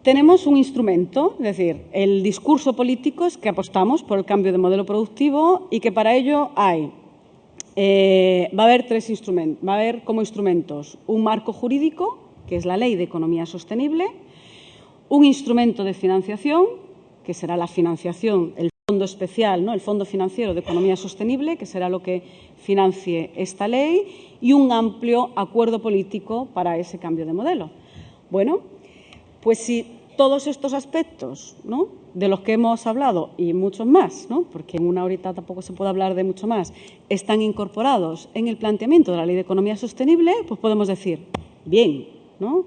Tenemos un instrumento, es decir, el discurso político es que apostamos por el cambio de modelo productivo y que para ello va a haber 3 instrumentos. Va a haber como instrumentos un marco jurídico, que es la Ley de Economía Sostenible, un instrumento de financiación, que será la financiación, el fondo especial, ¿no?, el Fondo Financiero de Economía Sostenible, que será lo que financie esta ley, y un amplio acuerdo político para ese cambio de modelo. Bueno, pues si todos estos aspectos, ¿no?, de los que hemos hablado y muchos más, ¿no?, porque en una horita tampoco se puede hablar de mucho más, están incorporados en el planteamiento de la Ley de Economía Sostenible, pues podemos decir, bien, ¿no?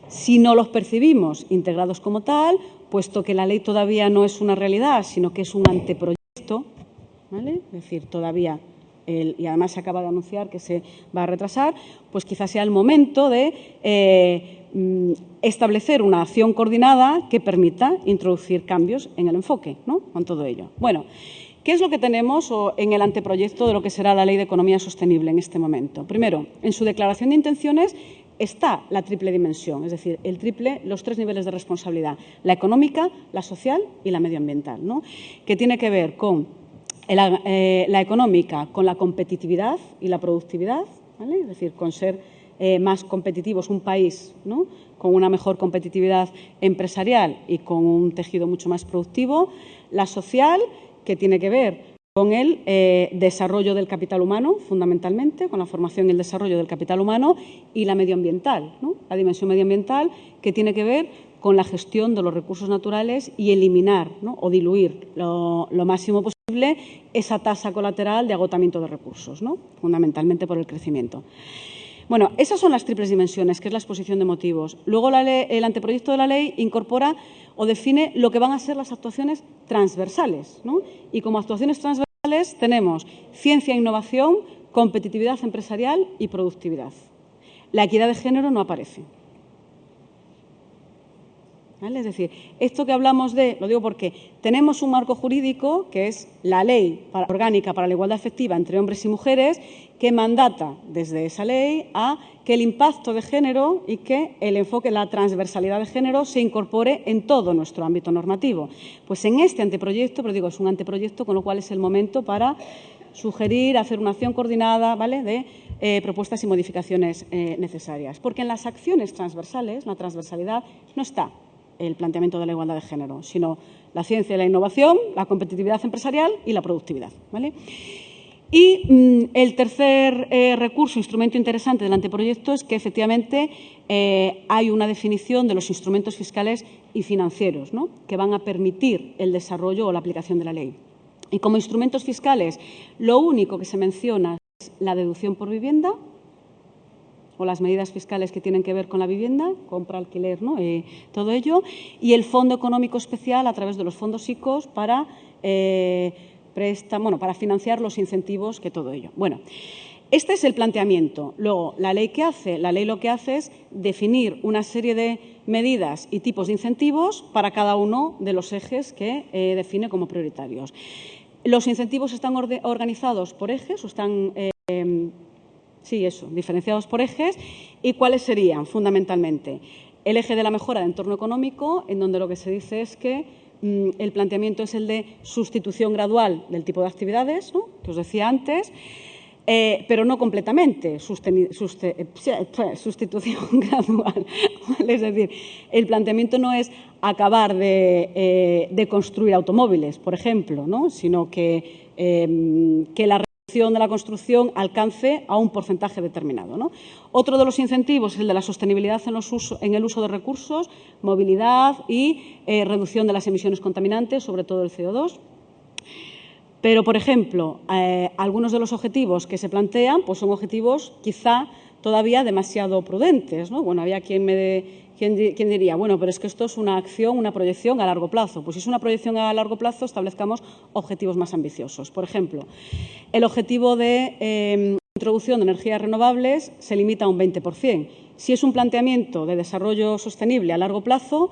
Si no los percibimos integrados como tal, puesto que la ley todavía no es una realidad, sino que es un anteproyecto, ¿vale?, es decir, todavía, y además se acaba de anunciar que se va a retrasar, pues quizás sea el momento de establecer una acción coordinada que permita introducir cambios en el enfoque, ¿no?, con todo ello. Bueno, ¿qué es lo que tenemos en el anteproyecto de lo que será la Ley de Economía Sostenible en este momento? Primero, en su declaración de intenciones está la triple dimensión, es decir, los 3 niveles de responsabilidad, la económica, la social y la medioambiental, ¿no?, que tiene que ver con la económica, con la competitividad y la productividad, ¿vale?, es decir, con ser más competitivos, un país, ¿no?, con una mejor competitividad empresarial y con un tejido mucho más productivo, la social, que tiene que ver con el desarrollo del capital humano, fundamentalmente, con la formación y el desarrollo del capital humano, y la medioambiental, ¿no?, la dimensión medioambiental, que tiene que ver con la gestión de los recursos naturales y eliminar, ¿no?, o diluir lo máximo posible esa tasa colateral de agotamiento de recursos, ¿no?, fundamentalmente por el crecimiento. Bueno, esas son las triples dimensiones, que es la exposición de motivos. Luego el anteproyecto de la ley incorpora o define lo que van a ser las actuaciones transversales, ¿no?, y como actuaciones transversales tenemos ciencia e innovación, competitividad empresarial y productividad. La equidad de género no aparece. ¿vale? Es decir, esto que hablamos lo digo porque tenemos un marco jurídico que es la Ley Orgánica para la Igualdad Efectiva entre Hombres y Mujeres, que mandata desde esa ley a que el impacto de género y que el enfoque, la transversalidad de género se incorpore en todo nuestro ámbito normativo. Pues en este anteproyecto, pero digo, es un anteproyecto, con lo cual es el momento para sugerir, hacer una acción coordinada, ¿vale?, de propuestas y modificaciones necesarias. Porque en las acciones transversales, la transversalidad, no está el planteamiento de la igualdad de género, sino la ciencia y la innovación, la competitividad empresarial y la productividad, ¿vale? Y el tercer recurso, instrumento interesante del anteproyecto, es que efectivamente hay una definición de los instrumentos fiscales y financieros, ¿no?, que van a permitir el desarrollo o la aplicación de la ley. Y como instrumentos fiscales, lo único que se menciona es la deducción por vivienda o las medidas fiscales que tienen que ver con la vivienda, compra, alquiler, ¿no?, todo ello, y el Fondo Económico Especial a través de los fondos ICOs para para financiar los incentivos que todo ello. Bueno, este es el planteamiento. Luego, ¿la ley qué hace? La ley lo que hace es definir una serie de medidas y tipos de incentivos para cada uno de los ejes que define como prioritarios. Los incentivos están organizados por ejes o están diferenciados por ejes. ¿Y cuáles serían? Fundamentalmente, el eje de la mejora del entorno económico, en donde lo que se dice es que el planteamiento es el de sustitución gradual del tipo de actividades, ¿no?, que os decía antes, pero no completamente, sustitución gradual. ¿Vale? Es decir, el planteamiento no es acabar de construir automóviles, por ejemplo, ¿no?, sino que la de la construcción alcance a un porcentaje determinado, ¿no? Otro de los incentivos es el de la sostenibilidad en el uso de recursos, movilidad y reducción de las emisiones contaminantes, sobre todo el CO2. Pero, por ejemplo, algunos de los objetivos que se plantean pues son objetivos quizá todavía demasiado prudentes, ¿no? Bueno, había quien diría, bueno, pero es que esto es una acción, una proyección a largo plazo. Pues si es una proyección a largo plazo, establezcamos objetivos más ambiciosos. Por ejemplo, el objetivo de introducción de energías renovables se limita a un 20%. Si es un planteamiento de desarrollo sostenible a largo plazo,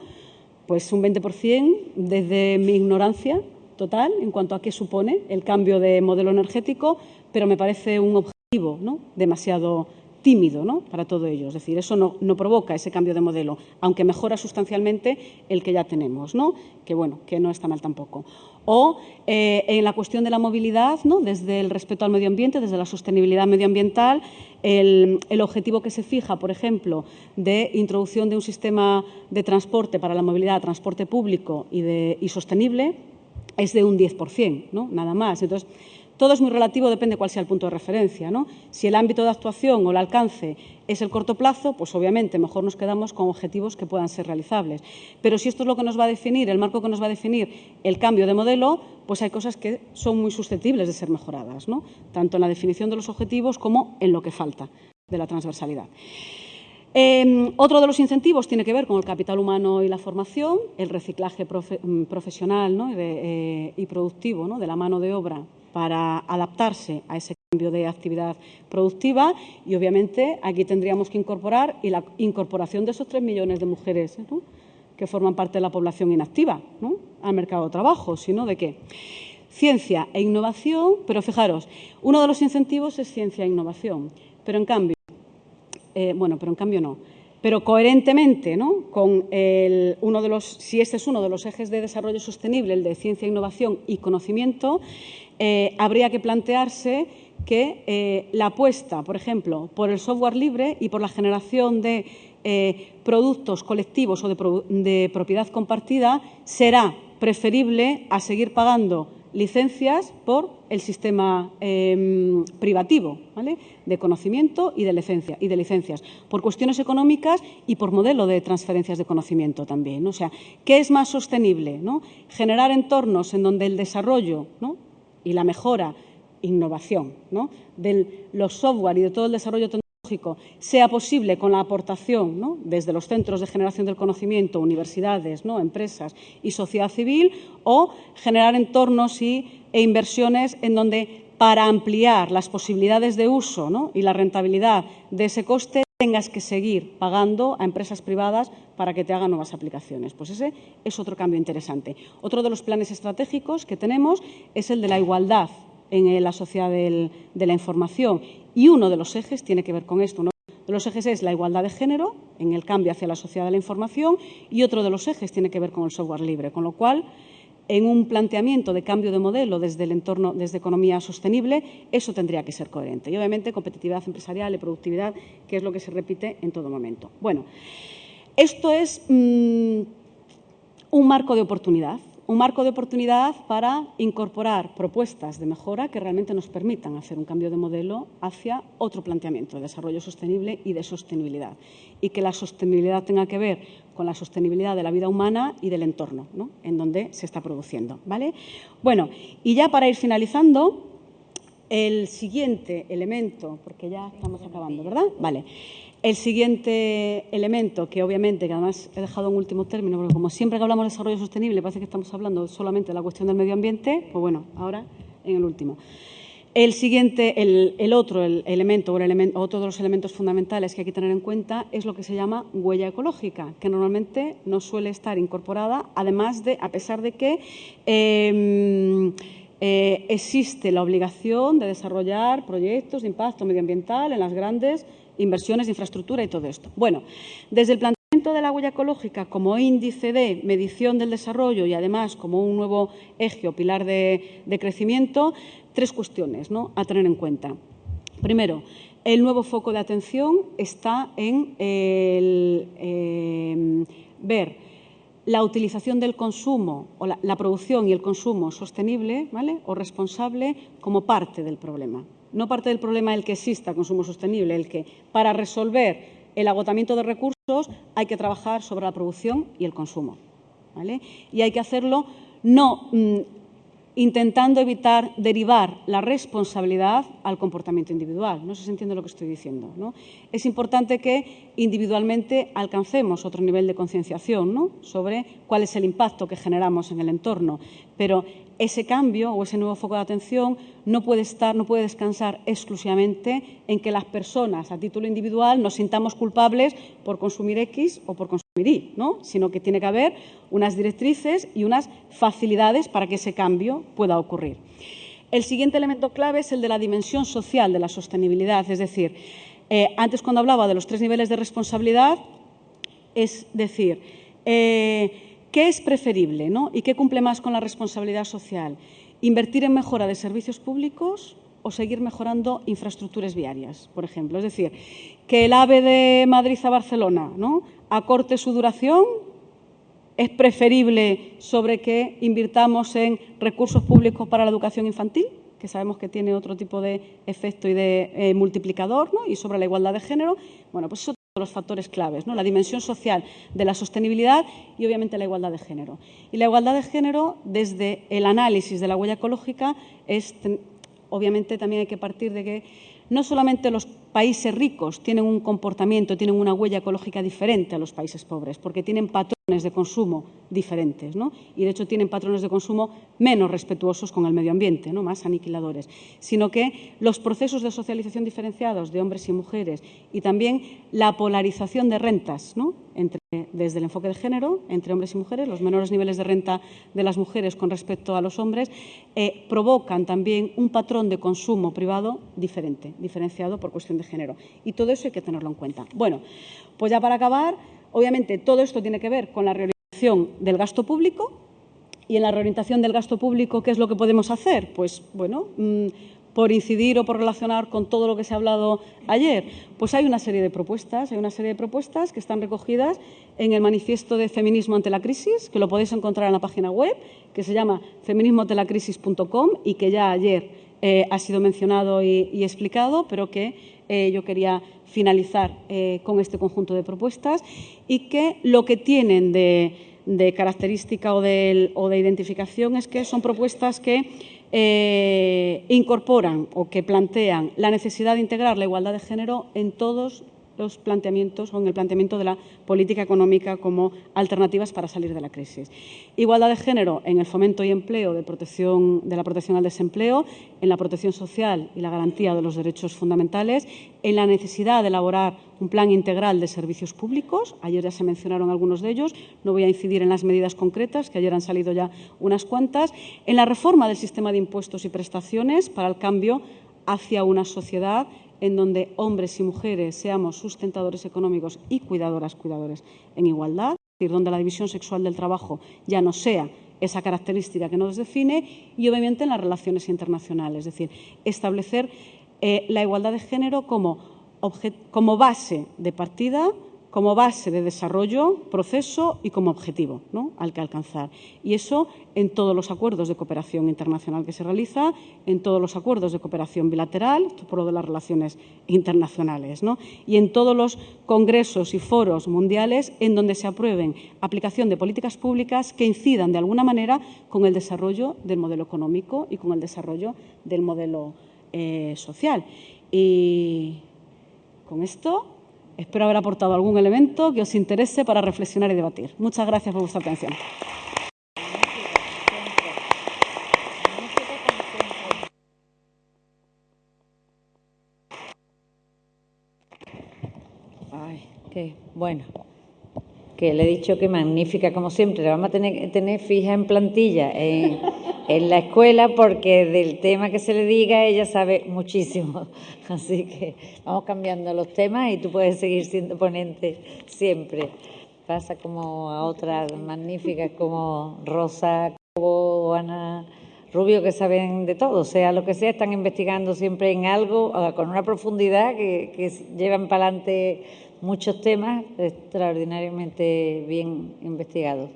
pues un 20%, desde mi ignorancia total en cuanto a qué supone el cambio de modelo energético, pero me parece un objetivo, ¿no?, demasiado tímido, ¿no?, para todo ello. Es decir, eso no provoca ese cambio de modelo, aunque mejora sustancialmente el que ya tenemos, ¿no?, que bueno, que no está mal tampoco. O en la cuestión de la movilidad, ¿no?, desde el respeto al medio ambiente, desde la sostenibilidad medioambiental, el objetivo que se fija, por ejemplo, de introducción de un sistema de transporte para la movilidad, transporte público y sostenible, es de un 10%, ¿no?, nada más. Entonces, todo es muy relativo, depende cuál sea el punto de referencia, ¿no? Si el ámbito de actuación o el alcance es el corto plazo, pues obviamente mejor nos quedamos con objetivos que puedan ser realizables. Pero si esto es lo que nos va a definir, el marco que nos va a definir el cambio de modelo, pues hay cosas que son muy susceptibles de ser mejoradas, ¿no?, tanto en la definición de los objetivos como en lo que falta de la transversalidad. Otro de los incentivos tiene que ver con el capital humano y la formación, el reciclaje profesional, ¿no?, y productivo, ¿no?, de la mano de obra para adaptarse a ese cambio de actividad productiva y, obviamente, aquí tendríamos que incorporar la incorporación de esos 3 millones de mujeres, ¿no?, que forman parte de la población inactiva, ¿no?, al mercado de trabajo, sino de qué. Ciencia e innovación, pero fijaros, uno de los incentivos es ciencia e innovación, pero en cambio no. Pero coherentemente, ¿no?, con si este es uno de los ejes de desarrollo sostenible, el de ciencia, innovación y conocimiento, habría que plantearse que la apuesta, por ejemplo, por el software libre y por la generación de productos colectivos o de propiedad compartida será preferible a seguir pagando licencias por el sistema privativo, ¿vale?, de conocimiento y de licencias, por cuestiones económicas y por modelo de transferencias de conocimiento también, ¿no? O sea, ¿qué es más sostenible, ¿no? Generar entornos en donde el desarrollo, ¿no?, y la mejora, innovación, ¿no?, de los software y de todo el desarrollo tecnológico sea posible con la aportación, ¿no?, desde los centros de generación del conocimiento, universidades, ¿no?, empresas y sociedad civil, o generar entornos e inversiones en donde, para ampliar las posibilidades de uso, ¿no?, y la rentabilidad de ese coste, tengas que seguir pagando a empresas privadas para que te hagan nuevas aplicaciones. Pues ese es otro cambio interesante. Otro de los planes estratégicos que tenemos es el de la igualdad en la sociedad de la información, y uno de los ejes tiene que ver con esto. Uno de los ejes es la igualdad de género en el cambio hacia la sociedad de la información, y otro de los ejes tiene que ver con el software libre, con lo cual, en un planteamiento de cambio de modelo desde el entorno, desde economía sostenible, eso tendría que ser coherente. Y, obviamente, competitividad empresarial y productividad, que es lo que se repite en todo momento. Bueno, esto es un marco de oportunidad. Un marco de oportunidad para incorporar propuestas de mejora que realmente nos permitan hacer un cambio de modelo hacia otro planteamiento de desarrollo sostenible y de sostenibilidad. Y que la sostenibilidad tenga que ver con la sostenibilidad de la vida humana y del entorno, ¿no?, en donde se está produciendo, ¿vale? Bueno, y ya para ir finalizando, el siguiente elemento, porque ya estamos acabando, ¿verdad? Vale. El siguiente elemento, que obviamente, que además he dejado en último término, porque como siempre que hablamos de desarrollo sostenible parece que estamos hablando solamente de la cuestión del medio ambiente, pues bueno, ahora en el último. El siguiente, otro de los elementos fundamentales que hay que tener en cuenta es lo que se llama huella ecológica, que normalmente no suele estar incorporada, además de, a pesar de que existe la obligación de desarrollar proyectos de impacto medioambiental en las grandes inversiones de infraestructura y todo esto. Bueno, desde el planteamiento de la huella ecológica como índice de medición del desarrollo y, además, como un nuevo eje o pilar de crecimiento, tres cuestiones, ¿no?, a tener en cuenta. Primero, el nuevo foco de atención está en ver la utilización del consumo o la producción y el consumo sostenible, ¿vale?, o responsable, como parte del problema. No parte del problema el que exista consumo sostenible, el que para resolver el agotamiento de recursos hay que trabajar sobre la producción y el consumo, ¿vale? Y hay que hacerlo no intentando evitar derivar la responsabilidad al comportamiento individual. No sé si se entiende lo que estoy diciendo, ¿no? Es importante que individualmente alcancemos otro nivel de concienciación, ¿no?, sobre cuál es el impacto que generamos en el entorno, pero ese cambio o ese nuevo foco de atención no puede descansar exclusivamente en que las personas, a título individual, nos sintamos culpables por consumir X o por consumir Y, ¿no?, sino que tiene que haber unas directrices y unas facilidades para que ese cambio pueda ocurrir. El siguiente elemento clave es el de la dimensión social de la sostenibilidad, es decir, antes, cuando hablaba de los 3 niveles de responsabilidad, es decir, ¿qué es preferible, ¿no?, y qué cumple más con la responsabilidad social? ¿Invertir en mejora de servicios públicos o seguir mejorando infraestructuras viarias, por ejemplo? Es decir, que el AVE de Madrid a Barcelona, ¿no?, acorte su duración, ¿es preferible sobre que invirtamos en recursos públicos para la educación infantil, que sabemos que tiene otro tipo de efecto y de multiplicador, ¿no?, y sobre la igualdad de género? Bueno, pues eso es los factores claves, ¿no?, la dimensión social de la sostenibilidad y, obviamente, la igualdad de género. Y la igualdad de género, desde el análisis de la huella ecológica, obviamente también hay que partir de que no solamente los países ricos tienen un comportamiento, tienen una huella ecológica diferente a los países pobres, porque tienen patrones de consumo diferentes, ¿no?, y, de hecho, tienen patrones de consumo menos respetuosos con el medio ambiente, ¿no?, más aniquiladores, sino que los procesos de socialización diferenciados de hombres y mujeres y también la polarización de rentas, ¿no?, desde el enfoque de género, entre hombres y mujeres, los menores niveles de renta de las mujeres con respecto a los hombres, provocan también un patrón de consumo privado diferenciado por cuestión de género. Y todo eso hay que tenerlo en cuenta. Bueno, pues ya para acabar, obviamente todo esto tiene que ver con la reorientación del gasto público. Y en la reorientación del gasto público, ¿qué es lo que podemos hacer? Pues, bueno, por incidir o por relacionar con todo lo que se ha hablado ayer, pues hay una serie de propuestas, que están recogidas en el manifiesto de Feminismo ante la crisis, que lo podéis encontrar en la página web, que se llama feminismoantelacrisis.com y que ya ayer ha sido mencionado y explicado, pero que yo quería finalizar con este conjunto de propuestas, y que lo que tienen de característica o de identificación es que son propuestas que incorporan o que plantean la necesidad de integrar la igualdad de género en todos los planteamientos o en el planteamiento de la política económica como alternativas para salir de la crisis. Igualdad de género en el fomento y empleo de la protección al desempleo, en la protección social y la garantía de los derechos fundamentales, en la necesidad de elaborar un plan integral de servicios públicos. Ayer ya se mencionaron algunos de ellos, no voy a incidir en las medidas concretas, que ayer han salido ya unas cuantas, en la reforma del sistema de impuestos y prestaciones para el cambio hacia una sociedad en donde hombres y mujeres seamos sustentadores económicos y cuidadores en igualdad, es decir, donde la división sexual del trabajo ya no sea esa característica que nos define, y obviamente en las relaciones internacionales, es decir, establecer la igualdad de género como base de partida, como base de desarrollo, proceso y como objetivo, ¿no?, al que alcanzar. Y eso en todos los acuerdos de cooperación internacional que se realiza, en todos los acuerdos de cooperación bilateral, por lo de las relaciones internacionales, ¿no?, y en todos los congresos y foros mundiales en donde se aprueben aplicación de políticas públicas que incidan de alguna manera con el desarrollo del modelo económico y con el desarrollo del modelo social. Y con esto espero haber aportado algún elemento que os interese para reflexionar y debatir. Muchas gracias por vuestra atención. Ay, qué bueno. Que le he dicho que magnífica, como siempre. La vamos a tener fija en plantilla en la escuela, porque del tema que se le diga ella sabe muchísimo. Así que vamos cambiando los temas y tú puedes seguir siendo ponente siempre. Pasa como a otras magníficas como Rosa Cobo o Ana Rubio, que saben de todo, sea lo que sea, están investigando siempre en algo con una profundidad que llevan para adelante muchos temas extraordinariamente bien investigados.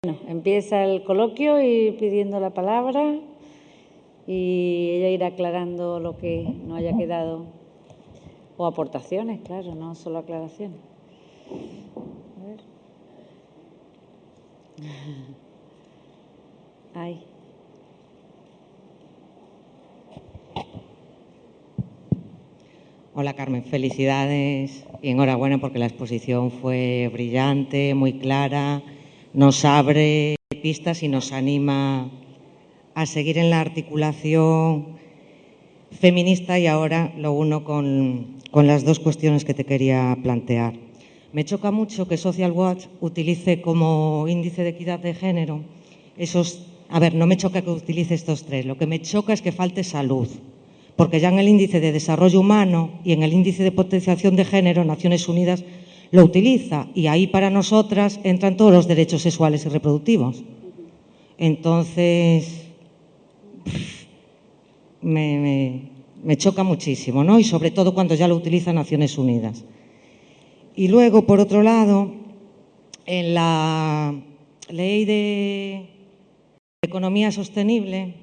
Bueno, empieza el coloquio y pidiendo la palabra, y ella irá aclarando lo que no haya quedado, o aportaciones, claro, no solo aclaraciones. A ver. Ay. Hola Carmen, felicidades y enhorabuena porque la exposición fue brillante, muy clara, nos abre pistas y nos anima a seguir en la articulación feminista, y ahora lo uno con las dos cuestiones que te quería plantear. Me choca mucho que Social Watch utilice como índice de equidad de género no me choca que utilice estos tres, lo que me choca es que falte salud. Porque ya en el índice de desarrollo humano y en el índice de potenciación de género, Naciones Unidas lo utiliza, y ahí para nosotras entran todos los derechos sexuales y reproductivos. Entonces, me choca muchísimo, ¿no? Y sobre todo cuando ya lo utiliza Naciones Unidas. Y luego, por otro lado, en la Ley de Economía Sostenible,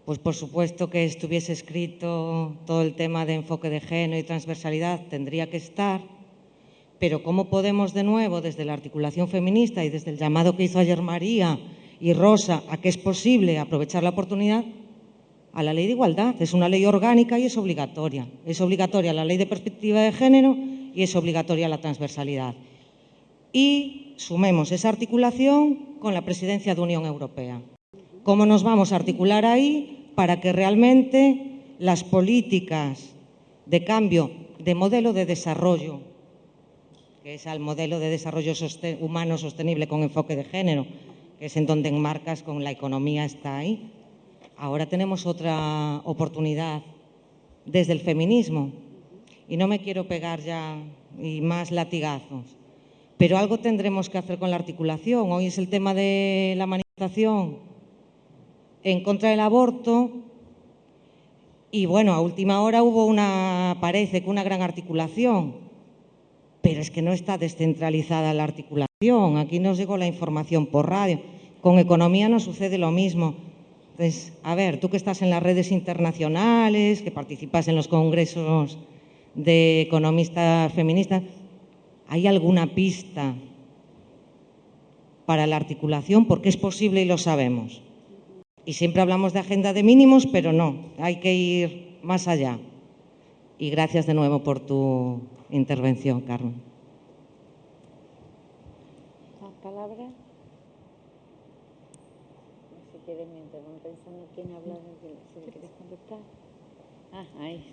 pues por supuesto que estuviese escrito todo el tema de enfoque de género y transversalidad, tendría que estar, pero ¿cómo podemos de nuevo, desde la articulación feminista y desde el llamado que hizo ayer María y Rosa a que es posible aprovechar la oportunidad, a la ley de igualdad? Es una ley orgánica y es obligatoria. Es obligatoria la ley de perspectiva de género y es obligatoria la transversalidad. Y sumemos esa articulación con la presidencia de Unión Europea. ¿Cómo nos vamos a articular ahí para que realmente las políticas de cambio de modelo de desarrollo, que es el modelo de desarrollo humano sostenible con enfoque de género, que es en donde enmarcas con la economía, está ahí? Ahora tenemos otra oportunidad desde el feminismo, y no me quiero pegar ya y más latigazos, pero algo tendremos que hacer con la articulación. Hoy es el tema de la manifestación en contra del aborto, y bueno, a última hora parece que una gran articulación, pero es que no está descentralizada la articulación. Aquí nos llegó la información por radio. Con economía no sucede lo mismo. Entonces, a ver, tú que estás en las redes internacionales, que participas en los congresos de economistas feministas, ¿hay alguna pista para la articulación? Porque es posible y lo sabemos. Y siempre hablamos de agenda de mínimos, pero no, hay que ir más allá. Y gracias de nuevo por tu intervención, Carmen. ¿Más palabras? Si quieres, mientras vamos pensando quién habla, si le quieres contestar. Ahí.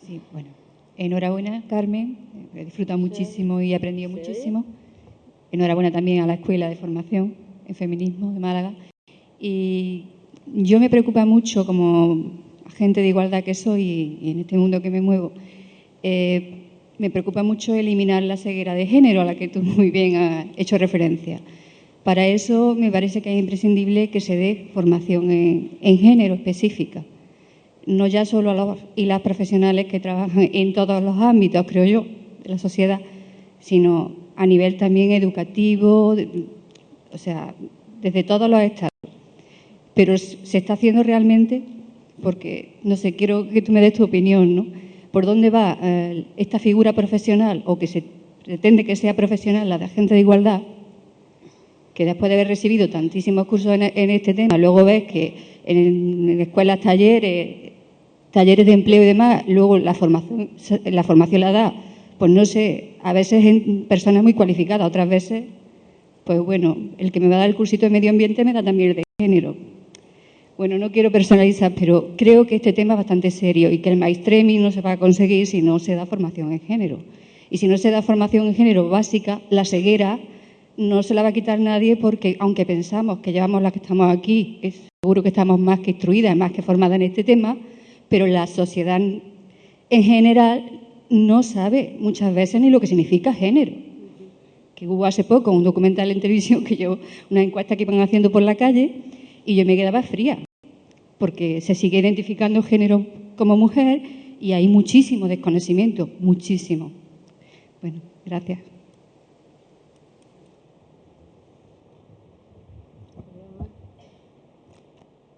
Sí, bueno. Enhorabuena, Carmen. He disfrutado muchísimo y he aprendido muchísimo. Enhorabuena también a la Escuela de Formación en Feminismo de Málaga. Y yo me preocupa mucho, como agente de igualdad que soy y en este mundo que me muevo, me preocupa mucho eliminar la ceguera de género a la que tú muy bien has hecho referencia. Para eso me parece que es imprescindible que se dé formación en género específica. No ya solo a los y las profesionales que trabajan en todos los ámbitos, creo yo, de la sociedad, sino a nivel también educativo, o sea, desde todos los estados. Pero se está haciendo realmente, porque, no sé, quiero que tú me des tu opinión, ¿no? ¿Por dónde va esta figura profesional, o que se pretende que sea profesional, la de agente de igualdad, que después de haber recibido tantísimos cursos en este tema, luego ves que en escuelas, talleres de empleo y demás, luego la formación la da, pues no sé, a veces en personas muy cualificadas, otras veces, pues bueno, el que me va a dar el cursito de medio ambiente me da también el de género. Bueno, no quiero personalizar, pero creo que este tema es bastante serio y que el mainstreaming no se va a conseguir si no se da formación en género. Y si no se da formación en género básica, la ceguera no se la va a quitar nadie, porque aunque pensamos que llevamos las que estamos aquí, seguro que estamos más que instruidas, más que formadas en este tema, pero la sociedad en general no sabe muchas veces ni lo que significa género. Que hubo hace poco un documental en televisión, una encuesta que iban haciendo por la calle, y yo me quedaba fría, porque se sigue identificando género como mujer y hay muchísimo desconocimiento, muchísimo. Bueno, gracias.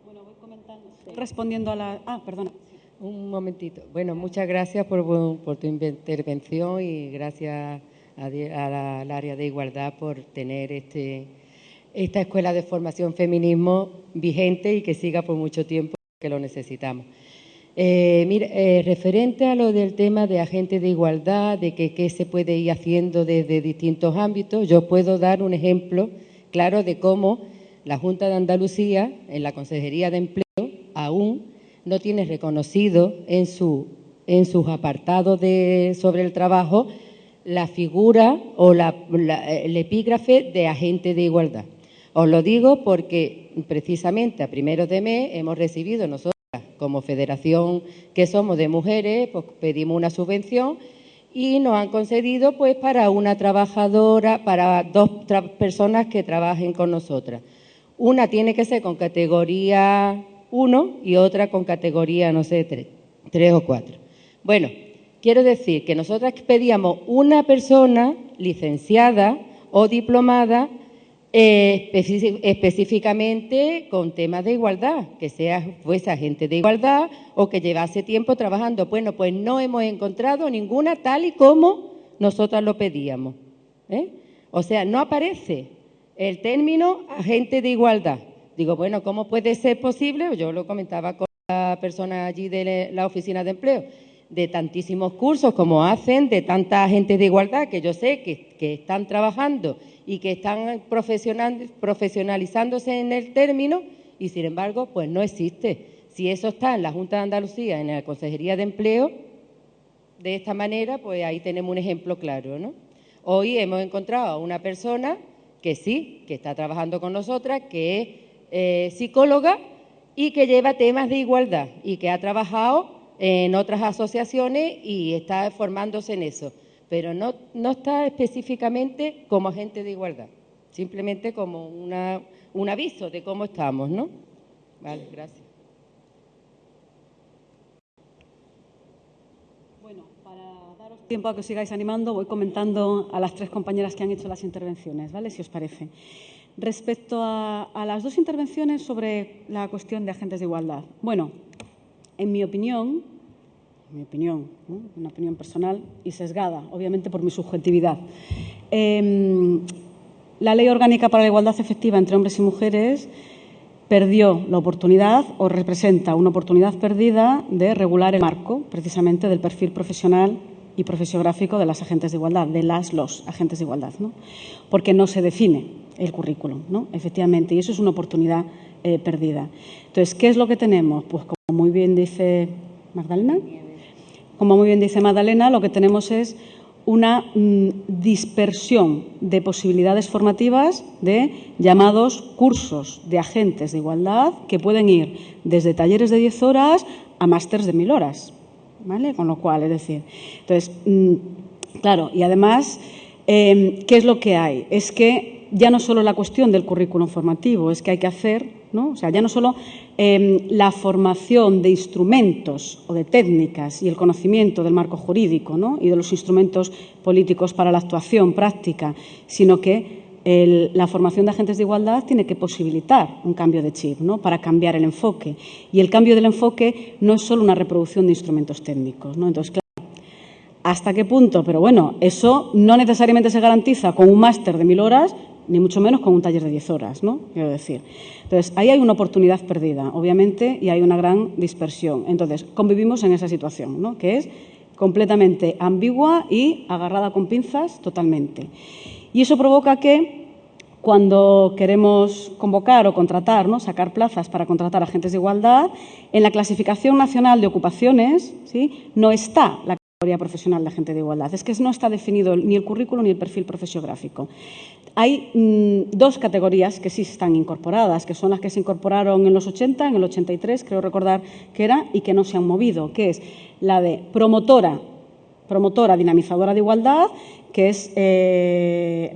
Bueno, voy comentando, respondiendo a la... perdona. Un momentito. Bueno, muchas gracias por tu intervención y gracias al área de igualdad por tener esta escuela de formación feminismo vigente y que siga por mucho tiempo, que lo necesitamos. Referente a lo del tema de agentes de igualdad, de qué se puede ir haciendo desde distintos ámbitos, yo puedo dar un ejemplo claro de cómo la Junta de Andalucía, en la Consejería de Empleo, aún no tiene reconocido en sus apartados sobre el trabajo la figura o el epígrafe de agente de igualdad. Os lo digo porque precisamente a primeros de mes hemos recibido nosotras, como federación que somos de mujeres, pues pedimos una subvención y nos han concedido pues para una trabajadora, para dos personas que trabajen con nosotras. Una tiene que ser con categoría 1 y otra con categoría, no sé, 3 o 4. Bueno, quiero decir que nosotras pedíamos una persona licenciada o diplomada específicamente con temas de igualdad, que fuese agente de igualdad o que llevase tiempo trabajando. Bueno, pues no hemos encontrado ninguna tal y como nosotras lo pedíamos. O sea, no aparece el término agente de igualdad. Digo, bueno, ¿cómo puede ser posible? Yo lo comentaba con la persona allí de la oficina de empleo, de tantísimos cursos como hacen, de tanta gente de igualdad que yo sé que están trabajando y que están profesionalizándose en el término y, sin embargo, pues no existe. Si eso está en la Junta de Andalucía, en la Consejería de Empleo, de esta manera, pues ahí tenemos un ejemplo claro, ¿no? Hoy hemos encontrado a una persona que sí, que está trabajando con nosotras, que es psicóloga y que lleva temas de igualdad y que ha trabajado en otras asociaciones y está formándose en eso, pero no está específicamente como agente de igualdad, simplemente como un aviso de cómo estamos, ¿no? Vale, gracias. Bueno, para daros tiempo a que os sigáis animando, voy comentando a las tres compañeras que han hecho las intervenciones, ¿vale? Si os parece. Respecto a las dos intervenciones sobre la cuestión de agentes de igualdad. Bueno, en mi opinión, ¿no? Una opinión personal y sesgada, obviamente por mi subjetividad. La Ley Orgánica para la Igualdad Efectiva entre Hombres y Mujeres perdió la oportunidad o representa una oportunidad perdida de regular el marco precisamente del perfil profesional y profesiográfico de las agentes de igualdad, de los agentes de igualdad, ¿no? Porque no se define el currículum, ¿no? Efectivamente, y eso es una oportunidad perdida. Entonces, ¿qué es lo que tenemos? Pues como muy bien dice Magdalena, lo que tenemos es una dispersión de posibilidades formativas de llamados cursos de agentes de igualdad que pueden ir desde talleres de 10 horas a másters de 1000 horas, ¿vale? Con lo cual, es decir, entonces, claro, y además, ¿qué es lo que hay? Es que ya no solo la cuestión del currículum formativo, es que hay que hacer, ¿no? O sea, ya no solo la formación de instrumentos o de técnicas y el conocimiento del marco jurídico, ¿no? Y de los instrumentos políticos para la actuación práctica, sino que la formación de agentes de igualdad tiene que posibilitar un cambio de chip, ¿no? Para cambiar el enfoque. Y el cambio del enfoque no es solo una reproducción de instrumentos técnicos, ¿no? Entonces, claro, ¿hasta qué punto? Pero bueno, eso no necesariamente se garantiza con un máster de 1000 horas, ni mucho menos con un taller de 10 horas, ¿no? Quiero decir. Entonces, ahí hay una oportunidad perdida, obviamente, y hay una gran dispersión. Entonces, convivimos en esa situación, ¿no? Que es completamente ambigua y agarrada con pinzas totalmente. Y eso provoca que cuando queremos convocar o contratar, ¿no? Sacar plazas para contratar agentes de igualdad, en la clasificación nacional de ocupaciones, ¿sí? No está la categoría profesional de agente de igualdad. Es que no está definido ni el currículo ni el perfil profesiográfico. Hay dos categorías que sí están incorporadas, que son las que se incorporaron en los 80, en el 83, creo recordar que era, y que no se han movido, que es la de promotora dinamizadora de igualdad, que es,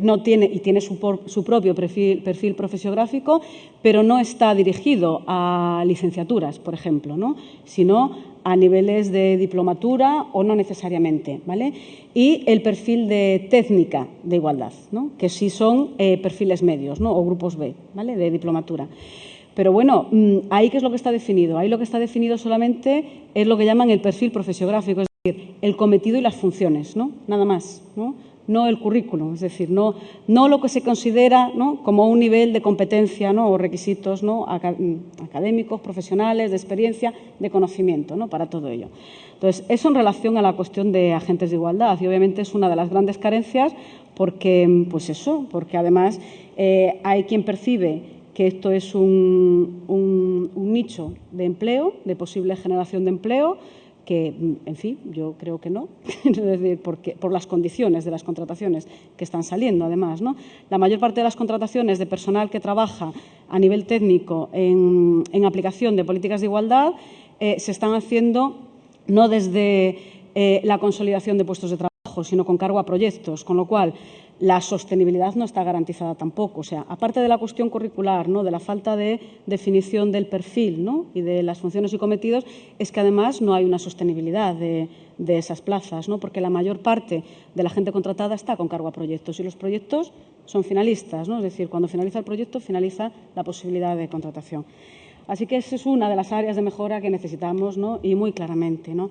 no tiene y tiene su propio perfil profesiográfico, pero no está dirigido a licenciaturas, por ejemplo, ¿no? Sino a niveles de diplomatura o no necesariamente, ¿vale? Y el perfil de técnica de igualdad, ¿no? Que sí son perfiles medios, ¿no? O grupos B, ¿vale? De diplomatura. Pero bueno, ahí ¿qué es lo que está definido? Ahí lo que está definido solamente es lo que llaman el perfil profesiográfico, es decir, el cometido y las funciones, ¿no? Nada más, ¿no? No el currículum, es decir, no lo que se considera, ¿no? Como un nivel de competencia, ¿no? O requisitos, ¿no? Académicos, profesionales, de experiencia, de conocimiento, ¿no? Para todo ello. Entonces, eso en relación a la cuestión de agentes de igualdad, y obviamente es una de las grandes carencias porque, pues eso, porque además hay quien percibe que esto es un nicho de empleo, de posible generación de empleo, que, en fin, yo creo que no, es decir, por las condiciones de las contrataciones que están saliendo, además, ¿no? La mayor parte de las contrataciones de personal que trabaja a nivel técnico en aplicación de políticas de igualdad se están haciendo no desde la consolidación de puestos de trabajo, sino con cargo a proyectos, con lo cual la sostenibilidad no está garantizada tampoco. O sea, aparte de la cuestión curricular, ¿no? De la falta de definición del perfil, ¿no? Y de las funciones y cometidos, es que además no hay una sostenibilidad de esas plazas, ¿no? Porque la mayor parte de la gente contratada está con cargo a proyectos y los proyectos son finalistas, ¿no? Es decir, cuando finaliza el proyecto, finaliza la posibilidad de contratación. Así que esa es una de las áreas de mejora que necesitamos, ¿no? Y muy claramente, ¿no?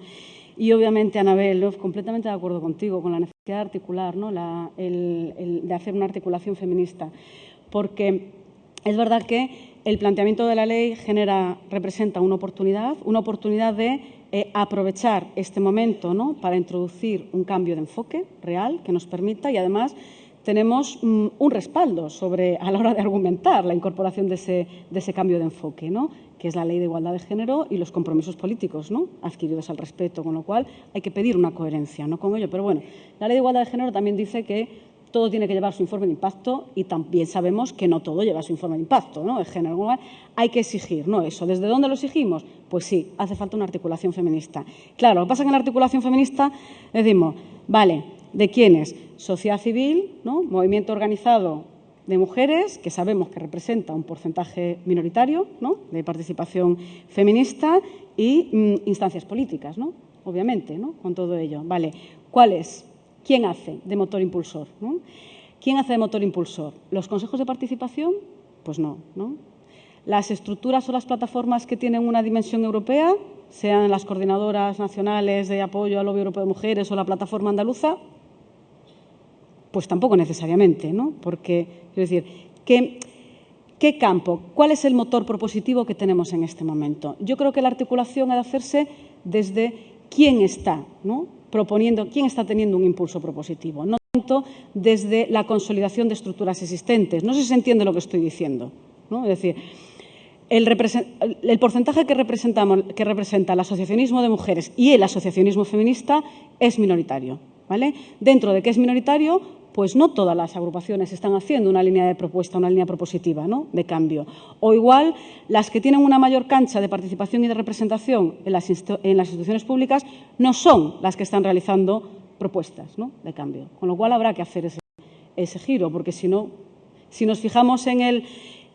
Y obviamente, Anabel, ¿no? Completamente de acuerdo contigo con la necesidad de articular, ¿no? De hacer una articulación feminista, porque es verdad que el planteamiento de la ley representa una oportunidad de aprovechar este momento, ¿no? Para introducir un cambio de enfoque real que nos permita, y además tenemos un respaldo a la hora de argumentar la incorporación de ese cambio de enfoque, ¿no? Que es la Ley de Igualdad de Género y los compromisos políticos, ¿no? Adquiridos al respecto, con lo cual hay que pedir una coherencia, ¿no? Con ello. Pero bueno, la Ley de Igualdad de Género también dice que todo tiene que llevar su informe de impacto y también sabemos que no todo lleva su informe de impacto, ¿no? De género. Con lo cual hay que exigir, ¿no? Eso. ¿Desde dónde lo exigimos? Pues sí, hace falta una articulación feminista. Claro, lo que pasa es que en la articulación feminista decimos, vale, ¿de quiénes? Sociedad civil, ¿no? Movimiento organizado de mujeres, que sabemos que representa un porcentaje minoritario, ¿no? De participación feminista, y instancias políticas, ¿no? Obviamente, ¿no? Con todo ello. Vale, ¿quién hace de motor impulsor, ¿no? ¿Quién hace de motor impulsor? ¿Los consejos de participación? Pues no, ¿no? ¿Las estructuras o las plataformas que tienen una dimensión europea, sean las coordinadoras nacionales de apoyo al lobby europeo de mujeres o la plataforma andaluza? Pues tampoco necesariamente, ¿no? Porque, quiero decir, ¿Qué campo? ¿Cuál es el motor propositivo que tenemos en este momento? Yo creo que la articulación ha de hacerse desde quién está, ¿no?, proponiendo, quién está teniendo un impulso propositivo, no tanto desde la consolidación de estructuras existentes. No sé si se entiende lo que estoy diciendo, ¿no? Es decir, el porcentaje que representa el asociacionismo de mujeres y el asociacionismo feminista es minoritario, ¿vale? Dentro de que es minoritario, pues no todas las agrupaciones están haciendo una línea de propuesta, una línea propositiva, ¿no?, de cambio. O igual, las que tienen una mayor cancha de participación y de representación en las instituciones públicas no son las que están realizando propuestas, ¿no?, de cambio. Con lo cual habrá que hacer ese giro, porque si no, si nos fijamos en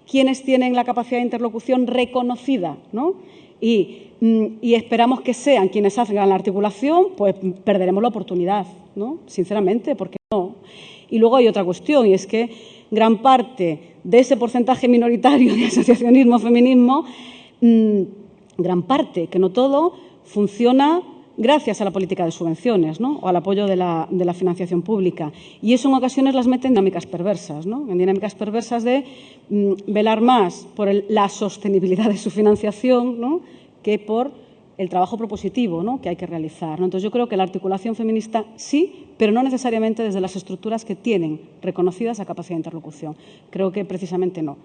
quienes tienen la capacidad de interlocución reconocida, ¿no?, y esperamos que sean quienes hagan la articulación, pues perderemos la oportunidad, ¿no?, sinceramente, porque no. Y luego hay otra cuestión, y es que gran parte de ese porcentaje minoritario de asociacionismo, feminismo, gran parte, que no todo, funciona gracias a la política de subvenciones, ¿no?, o al apoyo de la financiación pública. Y eso en ocasiones las mete en dinámicas perversas, ¿no?, en dinámicas perversas de velar más por la sostenibilidad de su financiación, ¿no?, que por el trabajo propositivo, ¿no?, que hay que realizar, ¿no? Entonces, yo creo que la articulación feminista sí, pero no necesariamente desde las estructuras que tienen reconocidas a capacidad de interlocución. Creo que precisamente no.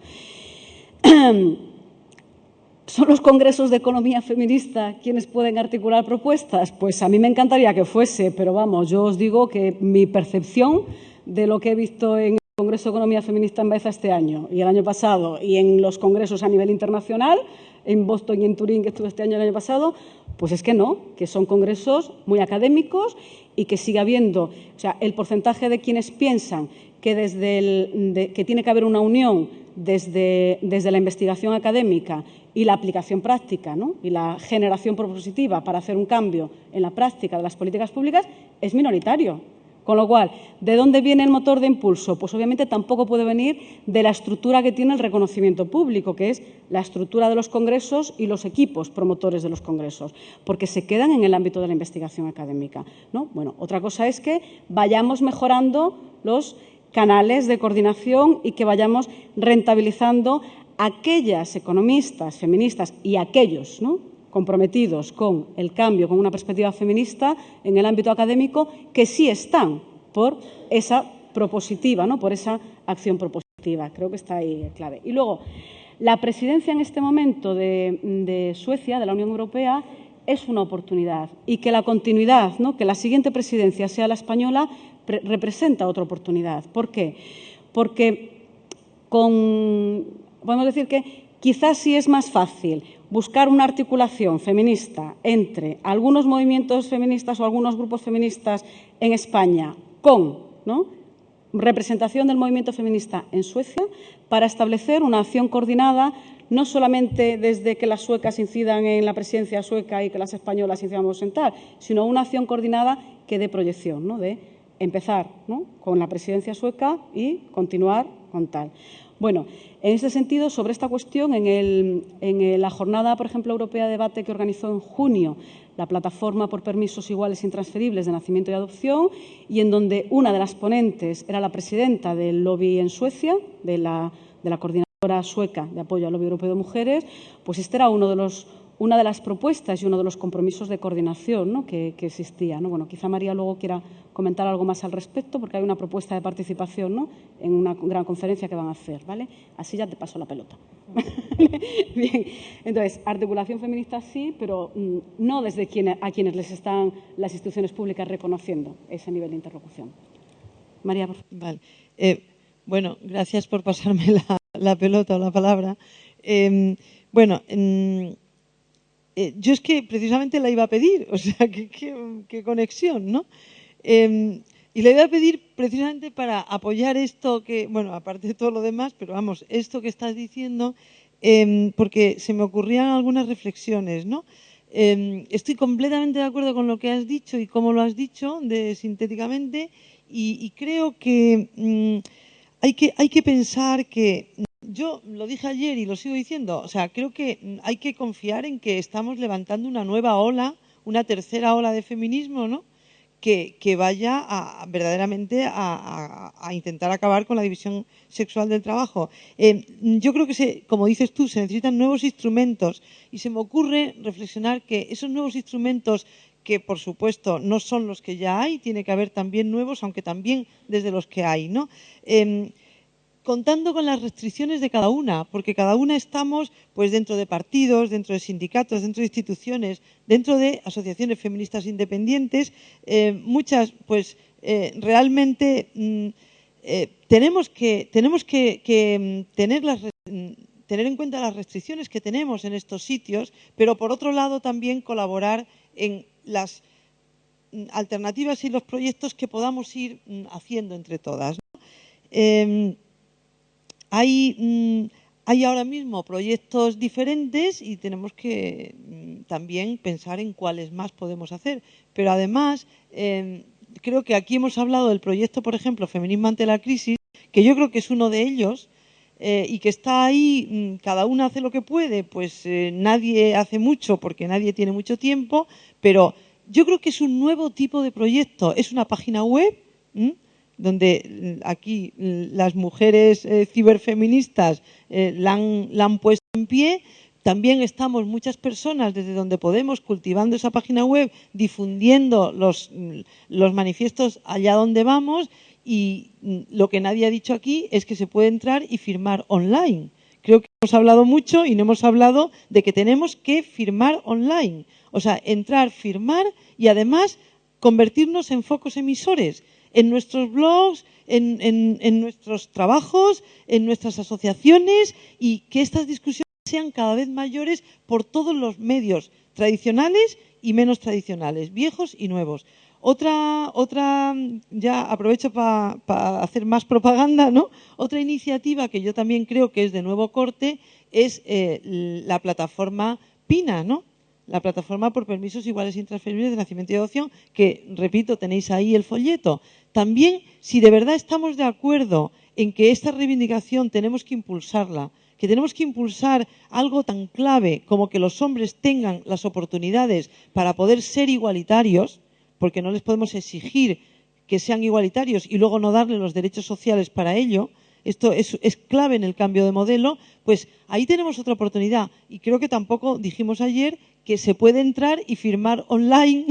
¿Son los congresos de economía feminista quienes pueden articular propuestas? Pues a mí me encantaría que fuese, pero vamos, yo os digo que mi percepción de lo que he visto en el Congreso de Economía Feminista en Baeza este año y el año pasado y en los congresos a nivel internacional, en Boston y en Turín, que estuve este año y el año pasado, pues es que no, que son congresos muy académicos y que sigue habiendo, o sea, el porcentaje de quienes piensan que que tiene que haber una unión desde la investigación académica y la aplicación práctica, ¿no?, y la generación propositiva para hacer un cambio en la práctica de las políticas públicas es minoritario. Con lo cual, ¿de dónde viene el motor de impulso? Pues obviamente tampoco puede venir de la estructura que tiene el reconocimiento público, que es la estructura de los congresos y los equipos promotores de los congresos, porque se quedan en el ámbito de la investigación académica, ¿no? Bueno, otra cosa es que vayamos mejorando los canales de coordinación y que vayamos rentabilizando aquellas economistas feministas y aquellos, ¿no?, comprometidos con el cambio, con una perspectiva feminista en el ámbito académico, que sí están por esa propositiva, ¿no?, por esa acción propositiva. Creo que está ahí clave. Y luego, la presidencia en este momento de Suecia, de la Unión Europea, es una oportunidad, y que la continuidad, ¿no?, que la siguiente presidencia sea la española, representa otra oportunidad. ¿Por qué? Porque podemos decir que quizás sí es más fácil buscar una articulación feminista entre algunos movimientos feministas o algunos grupos feministas en España con, ¿no?, representación del movimiento feminista en Suecia, para establecer una acción coordinada, no solamente desde que las suecas incidan en la presidencia sueca y que las españolas incidamos en tal, sino una acción coordinada que dé proyección, ¿no?, de empezar, ¿no?, con la presidencia sueca y continuar con tal. Bueno, en ese sentido, sobre esta cuestión, en la jornada, por ejemplo, europea de debate que organizó en junio la Plataforma por Permisos Iguales e Intransferibles de Nacimiento y Adopción, y en donde una de las ponentes era la presidenta del lobby en Suecia, de la coordinadora sueca de apoyo al lobby europeo de mujeres, pues este era una de las propuestas y uno de los compromisos de coordinación, ¿no?, que existía, ¿no? Bueno, quizá María luego quiera comentar algo más al respecto, porque hay una propuesta de participación, ¿no?, en una gran conferencia que van a hacer, ¿vale? Así ya te paso la pelota. Bien, entonces, articulación feminista sí, pero no desde a quienes les están las instituciones públicas reconociendo ese nivel de interlocución. María, por favor. Vale. Bueno, gracias por pasarme la pelota o la palabra. Yo es que precisamente la iba a pedir, o sea, qué conexión, ¿no? Y la iba a pedir precisamente para apoyar esto que, bueno, aparte de todo lo demás, pero vamos, esto que estás diciendo, porque se me ocurrían algunas reflexiones, ¿no? Estoy completamente de acuerdo con lo que has dicho y cómo lo has dicho, sintéticamente, y creo que hay que pensar que... Yo lo dije ayer y lo sigo diciendo, o sea, creo que hay que confiar en que estamos levantando una nueva ola, una tercera ola de feminismo, ¿no?, que vaya verdaderamente a intentar acabar con la división sexual del trabajo. Yo creo que, como dices tú, se necesitan nuevos instrumentos y se me ocurre reflexionar que esos nuevos instrumentos, que por supuesto no son los que ya hay, tiene que haber también nuevos, aunque también desde los que hay, ¿no? Contando con las restricciones de cada una, porque cada una estamos pues dentro de partidos, dentro de sindicatos, dentro de instituciones, dentro de asociaciones feministas independientes, muchas pues realmente tenemos que tener en cuenta las restricciones que tenemos en estos sitios, pero por otro lado también colaborar en las alternativas y los proyectos que podamos ir haciendo entre todas, ¿no? Hay ahora mismo proyectos diferentes y tenemos que también pensar en cuáles más podemos hacer. Pero además, creo que aquí hemos hablado del proyecto, por ejemplo, Feminismo ante la crisis, que yo creo que es uno de ellos y que está ahí, cada uno hace lo que puede, pues nadie hace mucho porque nadie tiene mucho tiempo, pero yo creo que es un nuevo tipo de proyecto. Es una página web donde aquí las mujeres ciberfeministas la han puesto en pie. También estamos muchas personas desde donde podemos cultivando esa página web, difundiendo los manifiestos allá donde vamos, y lo que nadie ha dicho aquí es que se puede entrar y firmar online. Creo que hemos hablado mucho y no hemos hablado de que tenemos que firmar online. O sea, entrar, firmar y además convertirnos en focos emisores en nuestros blogs, en nuestros trabajos, en nuestras asociaciones, y que estas discusiones sean cada vez mayores por todos los medios tradicionales y menos tradicionales, viejos y nuevos. Otra ya aprovecho para hacer más propaganda, ¿no? Otra iniciativa que yo también creo que es de nuevo corte es la plataforma PINA, ¿no? La plataforma por permisos iguales e intransferibles de nacimiento y adopción, que, repito, tenéis ahí el folleto. También, si de verdad estamos de acuerdo en que esta reivindicación tenemos que impulsarla, que tenemos que impulsar algo tan clave como que los hombres tengan las oportunidades para poder ser igualitarios, porque no les podemos exigir que sean igualitarios y luego no darles los derechos sociales para ello. Esto es clave en el cambio de modelo, pues ahí tenemos otra oportunidad. Y creo que tampoco dijimos ayer que se puede entrar y firmar online